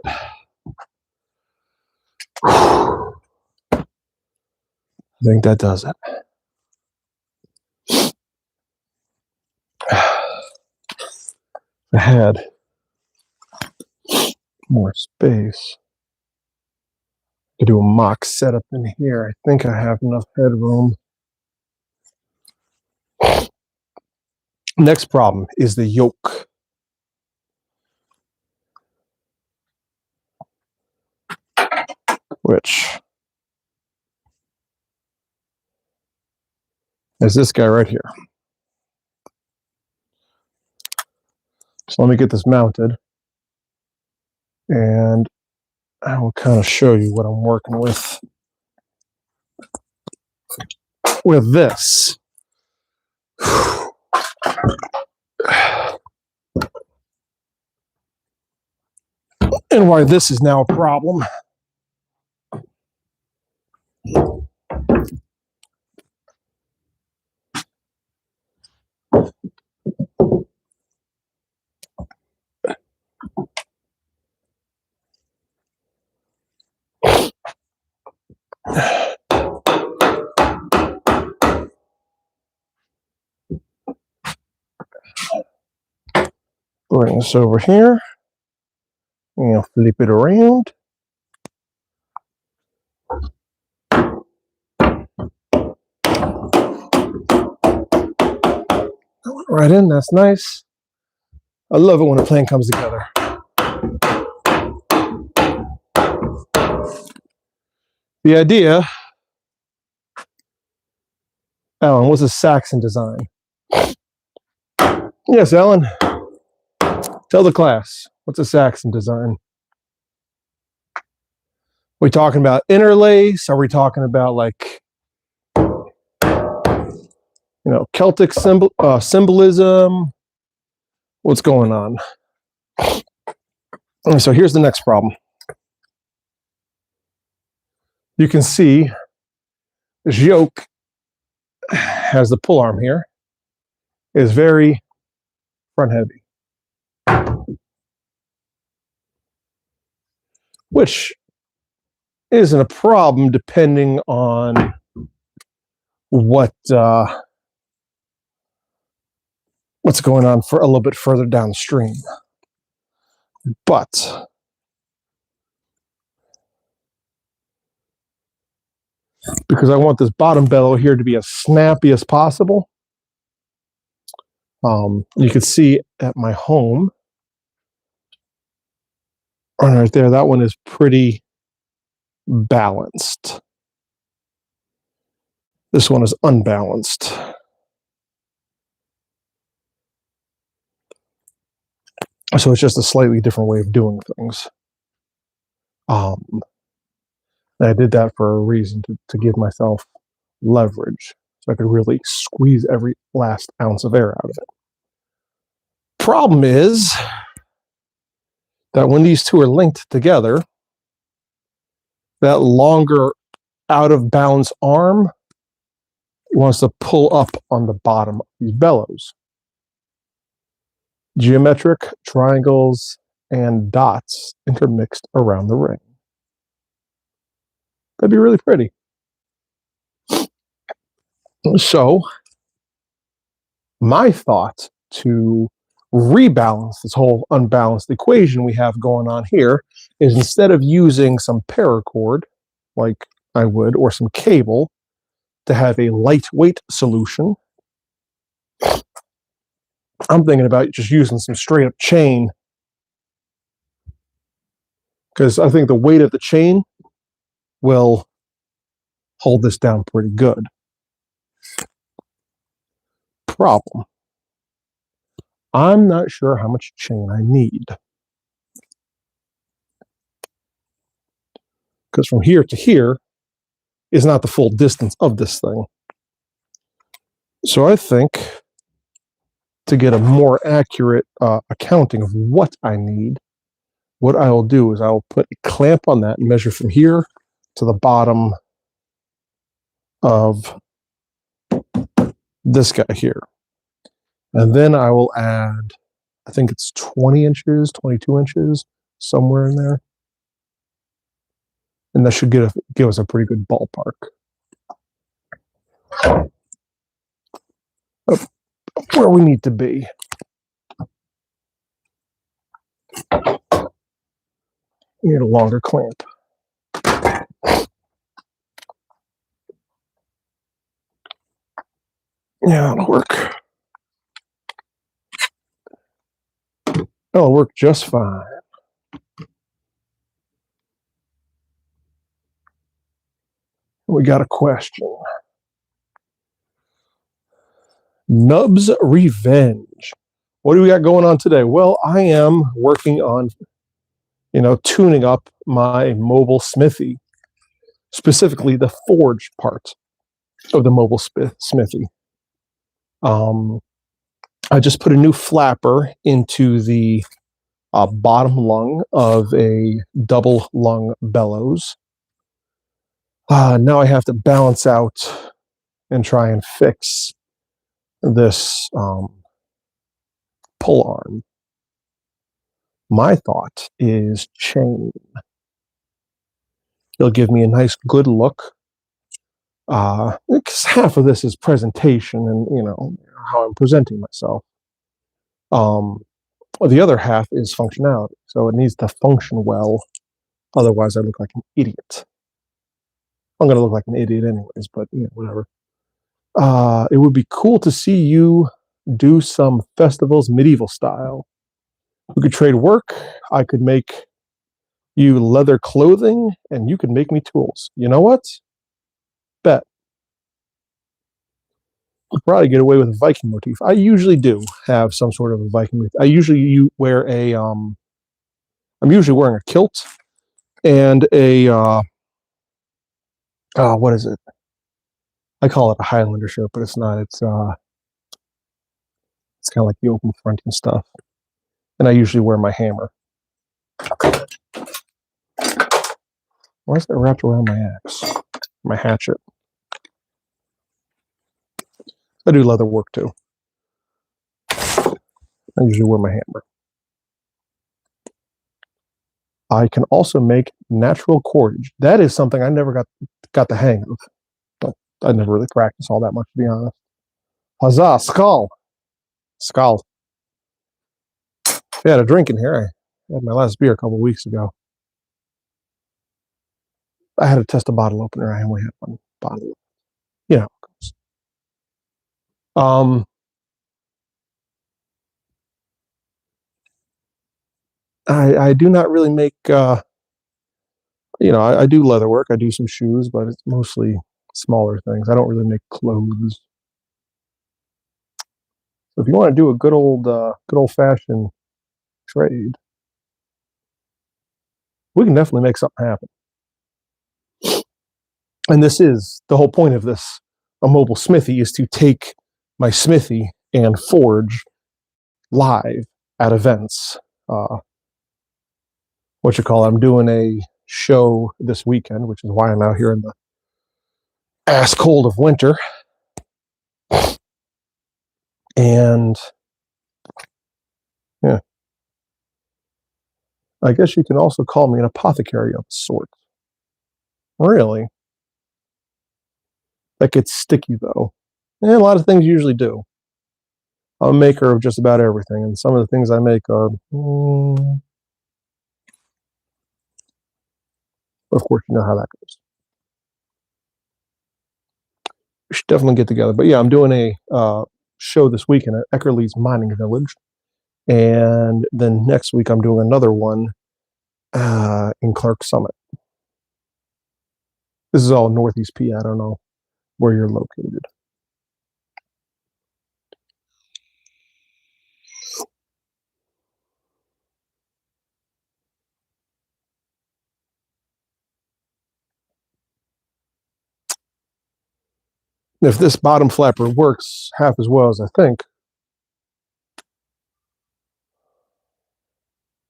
I think that does it. I had more space to do a mock setup in here. I think I have enough headroom. Next problem is the yoke. Which is this guy right here. So let me get this mounted, and I will kind of show you what I'm working with this. And why this is now a problem. Bring this over here and flip it around. Right in, that's nice. I love it when a plan comes together. The idea, Alan, what's a Saxon design? Yes, Alan. Tell the class, what's a Saxon design? Are we talking about interlace? Are we talking about like, Celtic symbolism? What's going on? And so here's the next problem. You can see this yoke has the pull arm here. Is very front heavy, which isn't a problem depending on what's going on for a little bit further downstream. But because I want this bottom bellow here to be as snappy as possible, you can see at my home, right there, that one is pretty balanced. This one is unbalanced. So it's just a slightly different way of doing things. I did that for a reason, to give myself leverage, so I could really squeeze every last ounce of air out of it. Problem is that when these two are linked together, that longer out of balance arm wants to pull up on the bottom of these bellows. Geometric triangles and dots intermixed around the ring. That'd be really pretty. So my thought to rebalance this whole unbalanced equation we have going on here is, instead of using some paracord like I would, or some cable, to have a lightweight solution, I'm thinking about just using some straight up chain, because I think the weight of the chain will hold this down pretty good. Problem: I'm not sure how much chain I need, because from here to here is not the full distance of this thing. So I think, to get a more accurate accounting of what I need, what I will do is I will put a clamp on that and measure from here to the bottom of this guy here. And then I will add, I think it's 20 inches, 22 inches, somewhere in there. And that should give us a pretty good ballpark. where we need to be. We need a longer clamp. Yeah, it'll work. It'll work just fine. We got a question. Nub's Revenge. What do we got going on today? Well, I am working on, tuning up my mobile smithy, specifically the forged part of the mobile smithy. I just put a new flapper into the bottom lung of a double lung bellows. Now I have to balance out and try and fix this pull arm. My thought is chain. It'll give me a nice good look. Because half of this is presentation and, how I'm presenting myself. The other half is functionality. So it needs to function well. Otherwise, I look like an idiot. I'm going to look like an idiot anyways, but, whatever. It would be cool to see you do some festivals medieval style. We could trade work. I could make you leather clothing, and you could make me tools. You know what? Bet. I'll probably get away with a Viking motif. I usually do have some sort of a Viking motif. I usually wear I'm usually wearing a kilt and a, what is it? I call it a Highlander shirt, but it's not. It's kind of like the open front and stuff. And I usually wear my hammer. Why is that wrapped around my axe? My hatchet. I do leather work too. I usually wear my hammer. I can also make natural cordage. That is something I never got the hang of. But I never really practiced all that much, to be honest. Huzzah! Skull! Skull. I had a drink in here. I had my last beer a couple weeks ago. I had to test a bottle opener. I only had one bottle. You know how it goes. I do not really make, I do leather work. I do some shoes, but it's mostly smaller things. I don't really make clothes. So if you want to do a good old fashioned trade, we can definitely make something happen. And this is the whole point of this. A mobile smithy is to take my smithy and forge live at events. I'm doing a show this weekend, which is why I'm out here in the ass cold of winter. And yeah, I guess you can also call me an apothecary of sorts. Really? That gets sticky though. And a lot of things usually do. I'm a maker of just about everything, and some of the things I make are, of course, you know how that goes. We should definitely get together. But yeah, I'm doing a show this weekend at Eckerle's Mining Village, and then next week I'm doing another one in Clark Summit. This is all Northeast PA. I don't know where you're located. If this bottom flapper works half as well as I think,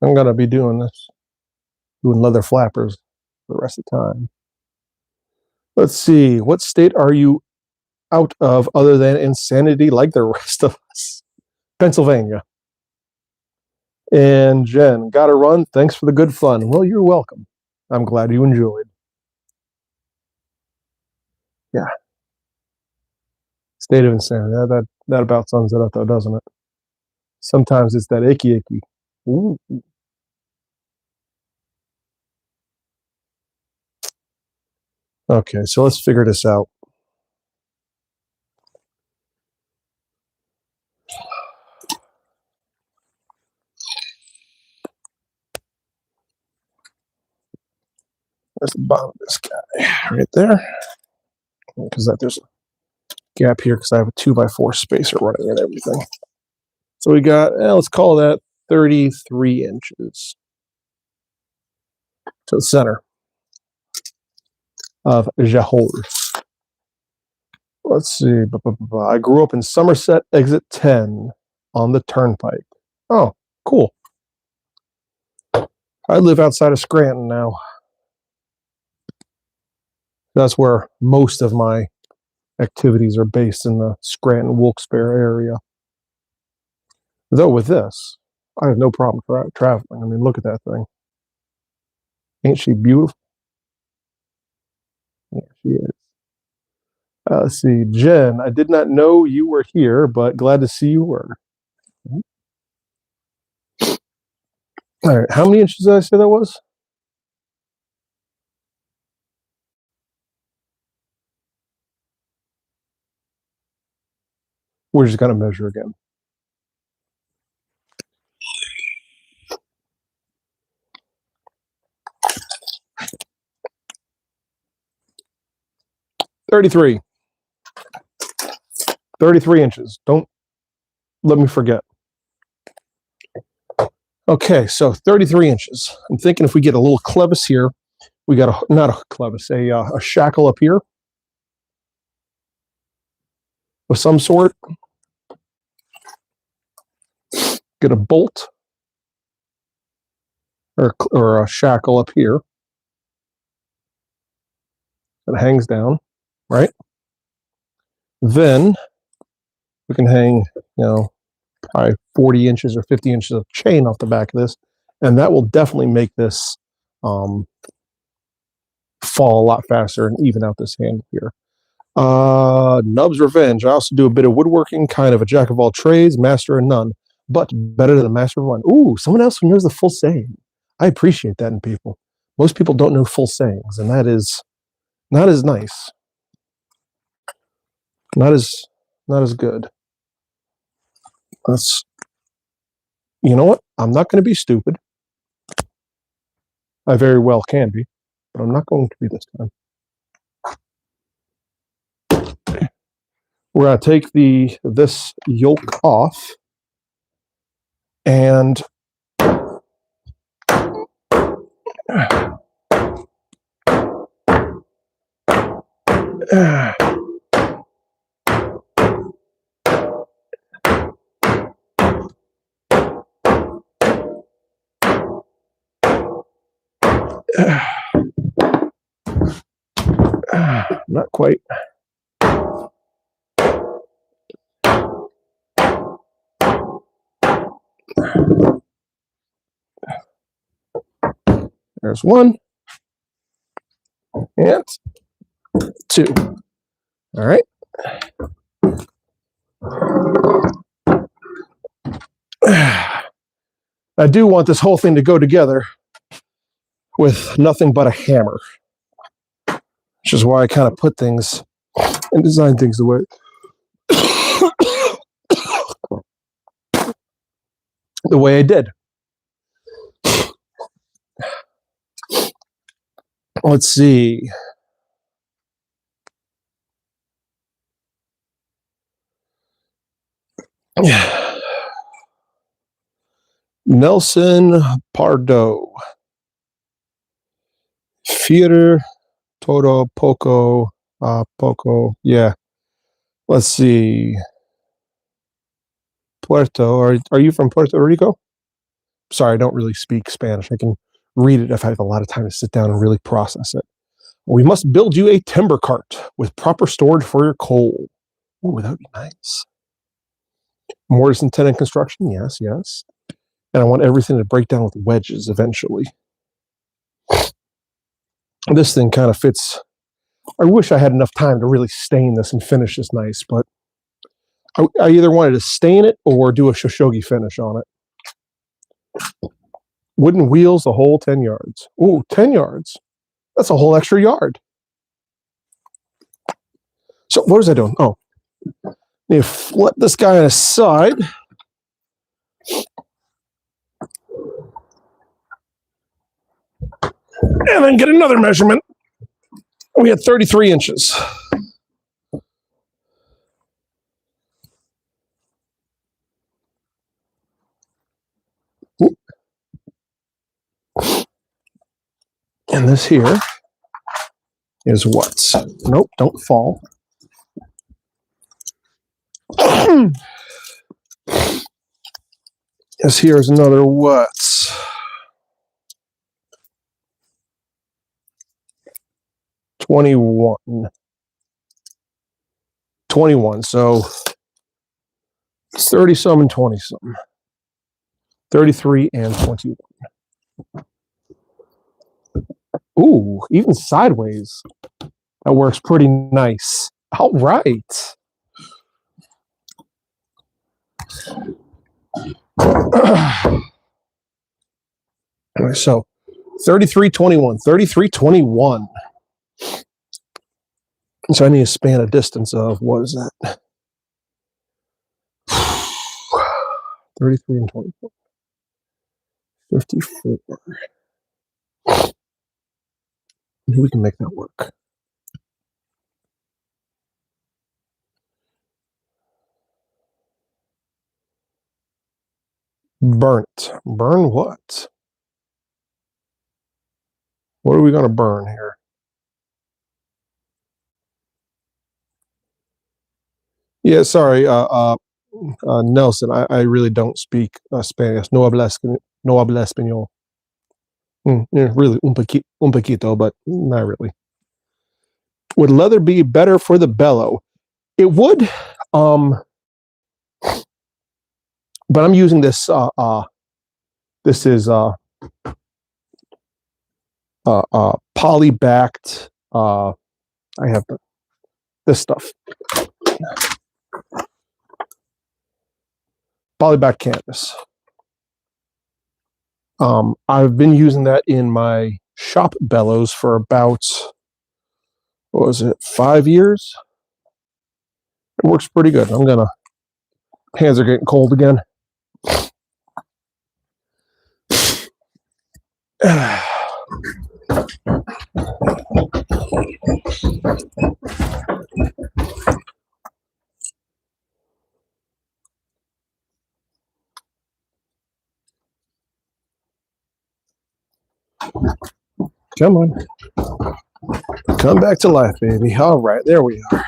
I'm going to be doing leather flappers for the rest of the time. Let's see, what state are you out of other than insanity like the rest of us? Pennsylvania. And Jen, gotta run. Thanks for the good fun. Well, you're welcome. I'm glad you enjoyed. Yeah. State of insanity. That about sums it up, though, doesn't it? Sometimes it's that icky. Ooh. Okay, so let's figure this out. There's the bottom of this guy right there. Because there's a gap here because I have a 2x4 spacer running and everything. So we got, let's call that 33 inches to the center of the hole. Let's see. I grew up in Somerset, exit 10 on the turnpike. Oh, cool. I live outside of Scranton now. That's where most of my activities are based, in the Scranton-Wilkes-Barre area. Though with this, I have no problem traveling. I mean, look at that thing. Ain't she beautiful? Yeah, she is. Let's see. Jen, I did not know you were here, but glad to see you were. All right. How many inches did I say that was? We're just going to measure again. $33. 33 inches. Don't let me forget. Okay, so 33 inches. I'm thinking if we get a little clevis here, we got not a clevis, a shackle up here of some sort. Get a bolt or a shackle up here that hangs down, right? Then we can hang, probably 40 inches or 50 inches of chain off the back of this, and that will definitely make this fall a lot faster and even out this handle here. Nub's Revenge. I also do a bit of woodworking, kind of a jack of all trades, master of none, but better than a master of one. Ooh, someone else who knows the full saying. I appreciate that in people. Most people don't know full sayings, and that is not as nice. Not as good. You know what? I'm not going to be stupid. I very well can be, but I'm not going to be this time. We're going to take this yoke off, and not quite. There's one and two. All right. I do want this whole thing to go together with nothing but a hammer, which is why I kind of put things and design things the way I did. Let's see. Nelson Pardo. Theater Todo Poco Poco. Yeah. Let's see. Puerto. Are you from Puerto Rico? Sorry, I don't really speak Spanish. I can read it if I have a lot of time to sit down and really process it. We must build you a timber cart with proper storage for your coal. Ooh, that would be nice. Mortise and tenon construction, yes. And I want everything to break down with wedges eventually. This thing kind of fits. I wish I had enough time to really stain this and finish this nice, but I either wanted to stain it or do a shoshone finish on it. Wooden wheels, the whole 10 yards. Ooh, 10 yards. That's a whole extra yard. So what was I doing? Oh, need to flip this guy on his side. And then get another measurement. We had 33 inches. And this here is what? Nope, don't fall. This here is another what? 21. 21. So 30 some and 20 some. 33 and 21. Ooh, even sideways. That works pretty nice. All right. Anyway, so 33.21. 33.21. So I need to span a distance of, what is that? 33 and 24. 54. We can make that work. Burn it. Burn what? What are we going to burn here? Yeah, sorry, Nelson. I really don't speak Spanish. No habla español. Yeah, really, un poquito, but not really. Would leather be better for the bellow? It would, but I'm using this. This is poly-backed. I have this stuff. Poly-backed canvas. I've been using that in my shop bellows for about, what was it, 5 years? It works pretty good. Hands are getting cold again. Come on. Come back to life, baby. All right, there we are.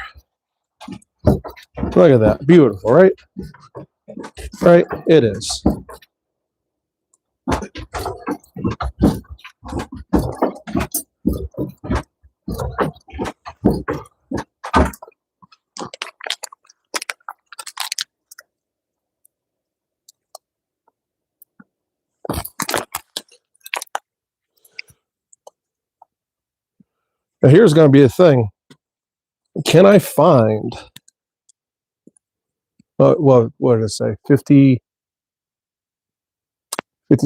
Look at that. Beautiful, right? Right? It is. Now here's going to be a thing. Can I find, what did it say? 50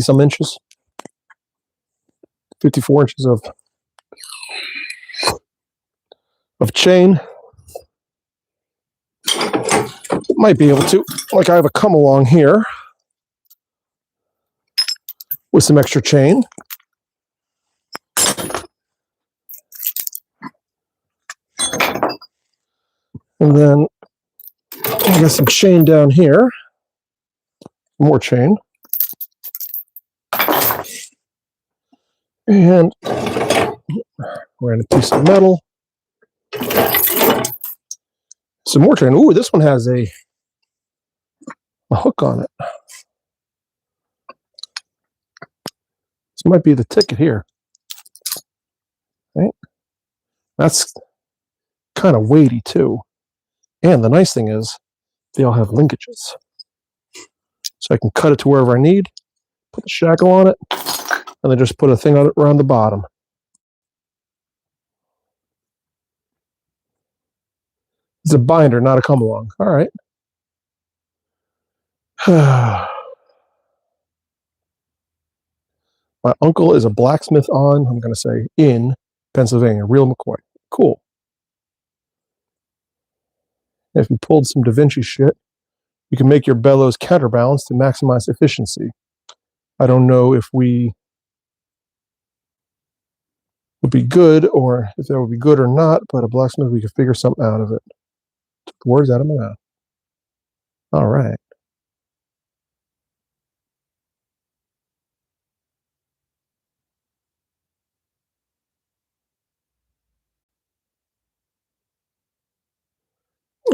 some inches? 54 inches of chain. Might be able to. Like, I have a come along here with some extra chain. And then I got some chain down here. More chain. And random piece of metal. Some more chain. Ooh, this one has a hook on it. This might be the ticket here. Right? That's kind of weighty too. And the nice thing is they all have linkages. So I can cut it to wherever I need, put the shackle on it, and then just put a thing on it around the bottom. It's a binder, not a come along. All right. My uncle is a blacksmith on, I'm going to say, in Pennsylvania. Real McCoy. Cool. If you pulled some Da Vinci shit, you can make your bellows counterbalance to maximize efficiency. I don't know if we would be good or if that would be good or not, but a blacksmith, we could figure something out of it. Took the words out of my mouth. All right.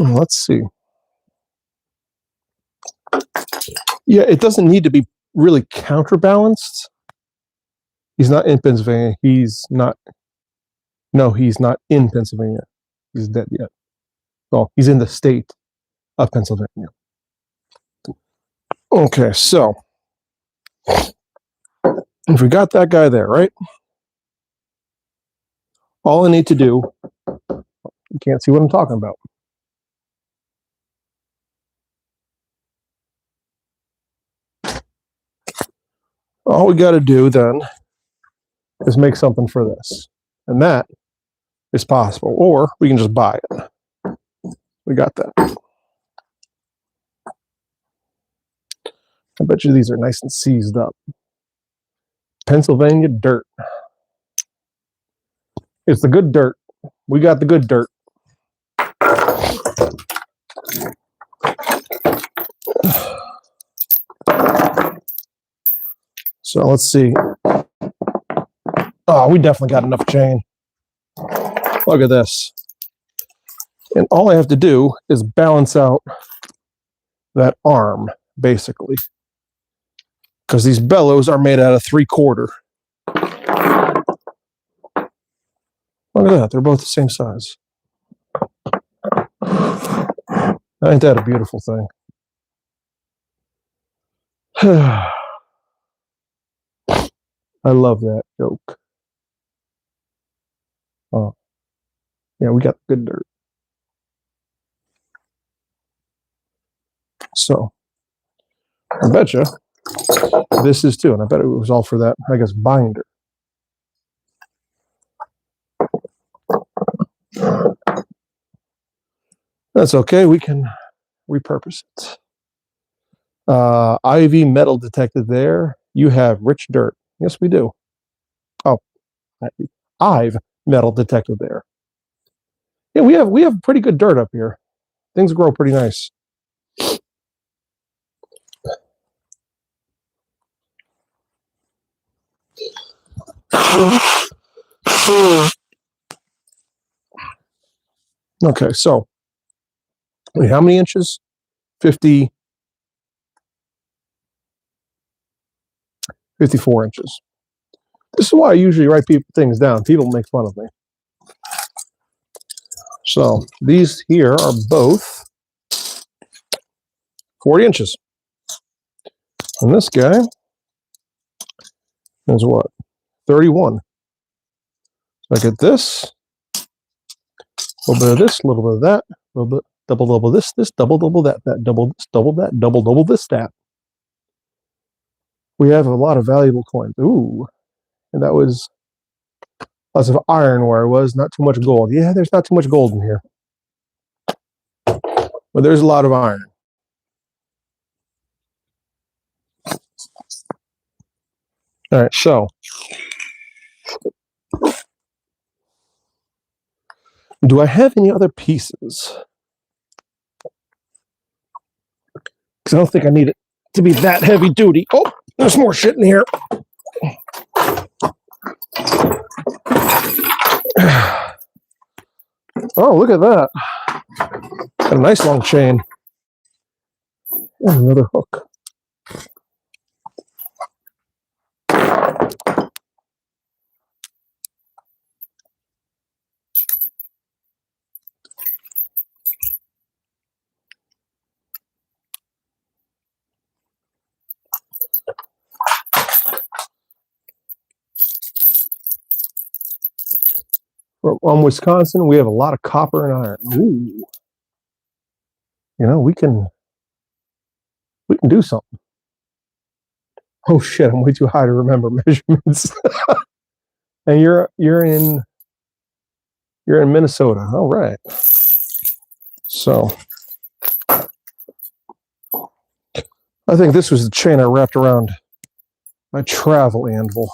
Let's see. Yeah, it doesn't need to be really counterbalanced. He's not in Pennsylvania. He's not in Pennsylvania. He's dead yet. Well, he's in the state of Pennsylvania. Okay, so if we got that guy there, right? All I need to do, you can't see what I'm talking about. All we got to do then is make something for this. And that is possible. Or we can just buy it. We got that. I bet you these are nice and seized up. Pennsylvania dirt. It's the good dirt. We got the good dirt. So let's see. Oh, we definitely got enough chain. Look at this. And all I have to do is balance out that arm, basically. Because these bellows are made out of 3/4. Look at that. They're both the same size. Ain't that a beautiful thing? I love that joke. Oh, yeah, we got good dirt. So, I bet you this is too, and I bet it was all for that, I guess, binder. That's okay. We can repurpose it. IV metal detected there. You have rich dirt. Yes, we do. Oh, I've metal detected there. Yeah, we have pretty good dirt up here. Things grow pretty nice. Okay, so wait, how many inches? 50, 54 inches. This is why I usually write things down. People make fun of me. So these here are both 40 inches. And this guy is what? 31. So I get this, a little bit of this, a little bit of that, a little bit, double this, double that, double this, double that, double this, that. We have a lot of valuable coins. Ooh, and that was lots of iron where it was, not too much gold. Yeah, there's not too much gold in here. But there's a lot of iron. All right, so do I have any other pieces? Because I don't think I need it to be that heavy duty. Oh, there's more shit in here. Oh, look at that. Got a nice long chain. And another hook. From Wisconsin, we have a lot of copper and iron. Ooh. You know, we can We can do something. Oh shit, I'm way too high to remember measurements. And you're in Minnesota. All right. So I think this was the chain I wrapped around my travel anvil.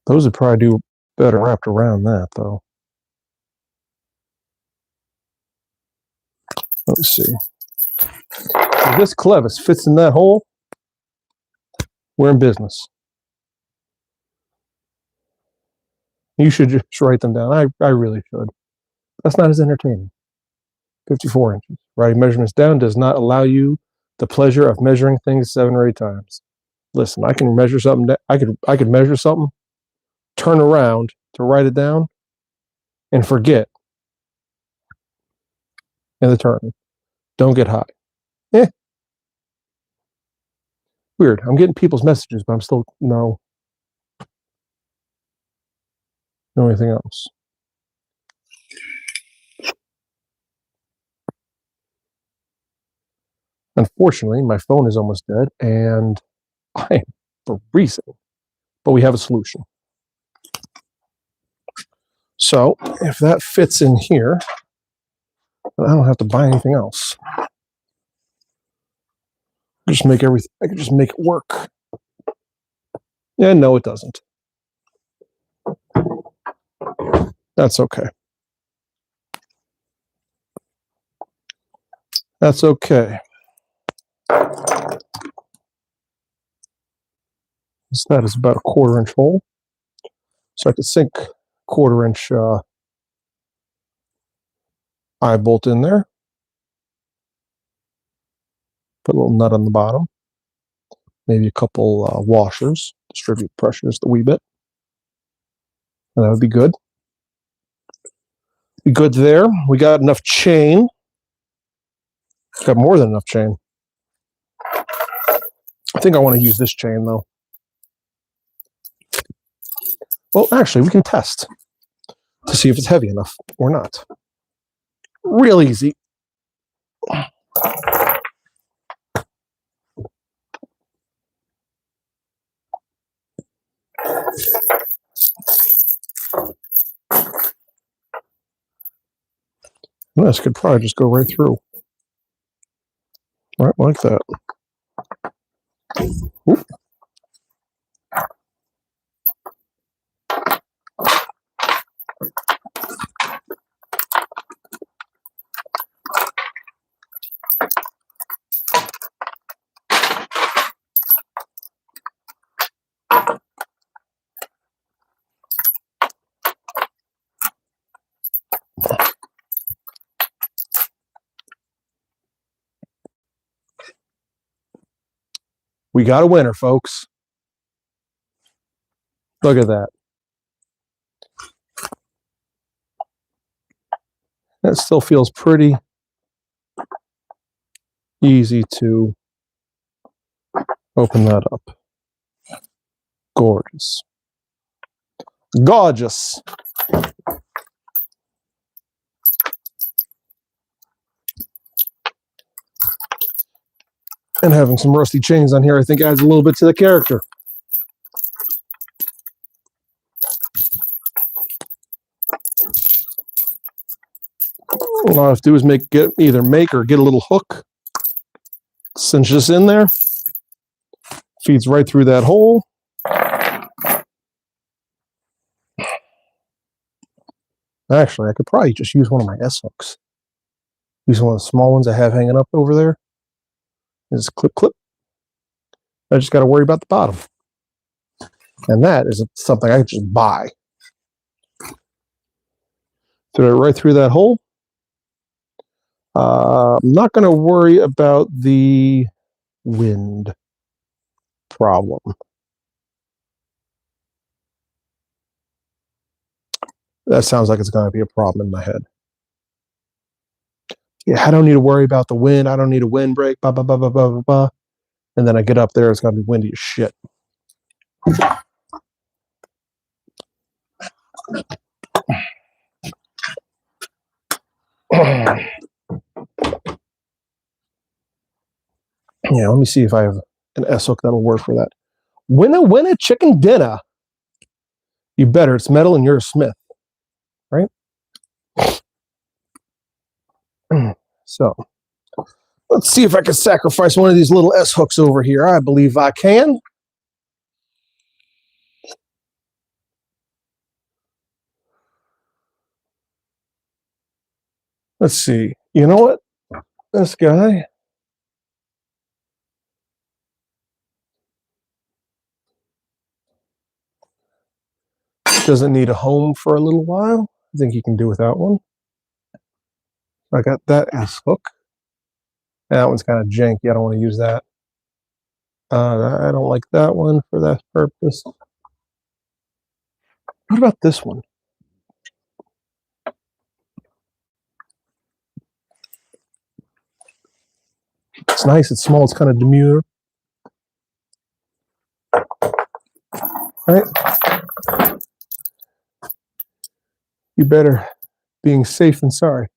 Those would probably do better wrapped around that, though. Let's see. If this clevis fits in that hole, we're in business. You should just write them down. I really should. That's not as entertaining. 54 inches. Writing measurements down does not allow you the pleasure of measuring things 7 or 8 times. Listen, I can measure something. I could measure something, turn around to write it down, and forget in the turn. Don't get high. Weird. I'm getting people's messages, but I'm still no anything else. Unfortunately, my phone is almost dead, and I am freezing. But we have a solution. So if that fits in here, then I don't have to buy anything else. Just make everything. I can just make it work. Yeah, no, it doesn't. That's okay. That's okay. So that is about a 1/4 inch hole. So I could sink 1/4 inch eye bolt in there. Put a little nut on the bottom. Maybe a couple washers. Distribute pressure just a wee bit. And that would be good. Be good there. We got enough chain. Got more than enough chain. I think I want to use this chain though. Well, actually, we can test to see if it's heavy enough or not. Real easy. This could probably just go right through. Right, like that. Oop. We got a winner, folks. Look at that. That still feels pretty easy to open that up. Gorgeous. Gorgeous. And having some rusty chains on here, I think, adds a little bit to the character. All I have to do is either make or get a little hook. Cinch this in there. Feeds right through that hole. Actually, I could probably just use one of my S hooks. Use one of the small ones I have hanging up over there. Just clip, clip. I just got to worry about the bottom. And that is something I can just buy. Throw it right through that hole. I'm not going to worry about the wind problem. That sounds like it's going to be a problem in my head. Yeah, I don't need to worry about the wind. I don't need a windbreak. Blah, blah, blah, blah, blah, blah, blah. And then I get up there, it's going to be windy as shit. Yeah, let me see if I have an S-hook that'll work for that. Winner, chicken dinner. You better. It's metal and you're a smith, right? So let's see if I can sacrifice one of these little S-hooks over here. I believe I can. Let's see. You know what? This guy doesn't need a home for a little while. I think you can do without one. I got that S-hook. That one's kind of janky. I don't want to use that. I don't like that one for that purpose. What about this one? It's nice. It's small. It's kind of demure. Right? You better being safe than sorry.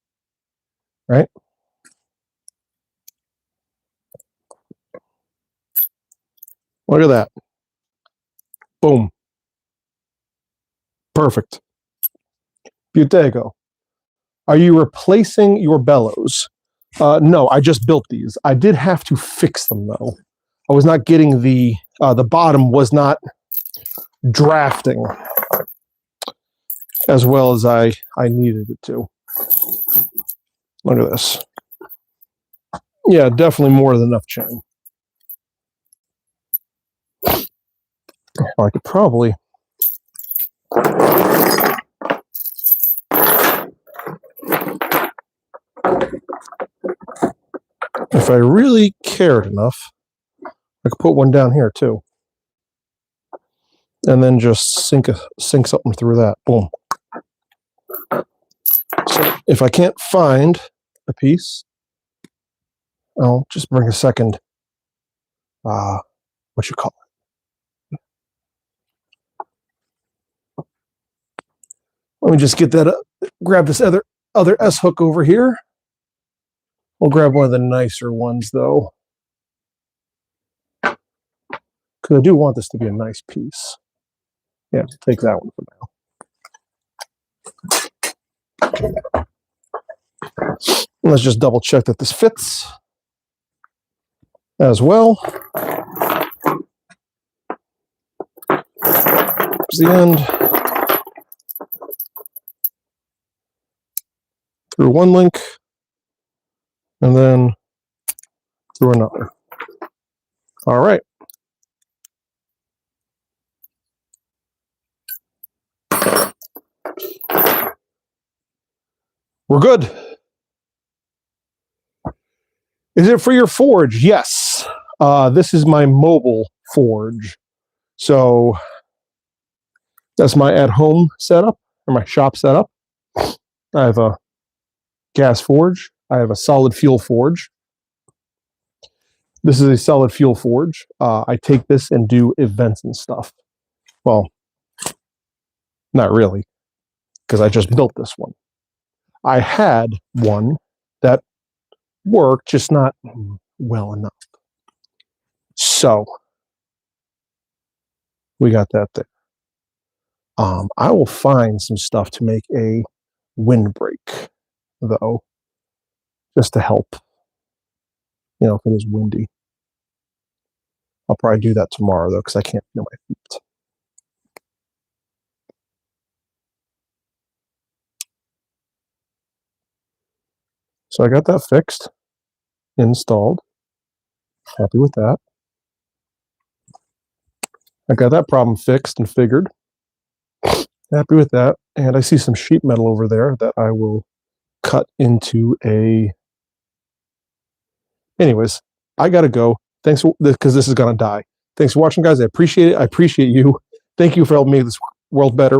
Right? Look at that. Boom. Perfect. Butego. Are you replacing your bellows? No, I just built these. I did have to fix them though. I was not getting the bottom was not drafting as well as I needed it to. Look at this. Yeah, definitely more than enough chain. I could probably if I really cared enough, I could put one down here too. And then just sink something through that. Boom. So if I can't find a piece, I'll just bring a second, what you call it. Let me just get that up, grab this other S-hook over here. We'll grab one of the nicer ones though, because I do want this to be a nice piece. Yeah, take that one for now. Let's just double check that this fits as well. There's the end. Through one link, and then through another. All right. We're good. Is it for your forge? Yes. This is my mobile forge. So that's my at-home setup, or my shop setup. I have a gas forge. I have a solid fuel forge. This is a solid fuel forge. I take this and do events and stuff. Well, not really, because I just built this one. I had one that worked, just not well enough. So we got that there. I will find some stuff to make a windbreak, though, just to help. You know, if it is windy. I'll probably do that tomorrow, though, because I can't feel my feet. So I got that fixed, installed. Happy with that. I got that problem fixed and figured. Happy with that. And I see some sheet metal over there that I will cut into a... Anyways, I got to go. Thanks, because this is going to die. Thanks for watching, guys. I appreciate it. I appreciate you. Thank you for helping make this world better.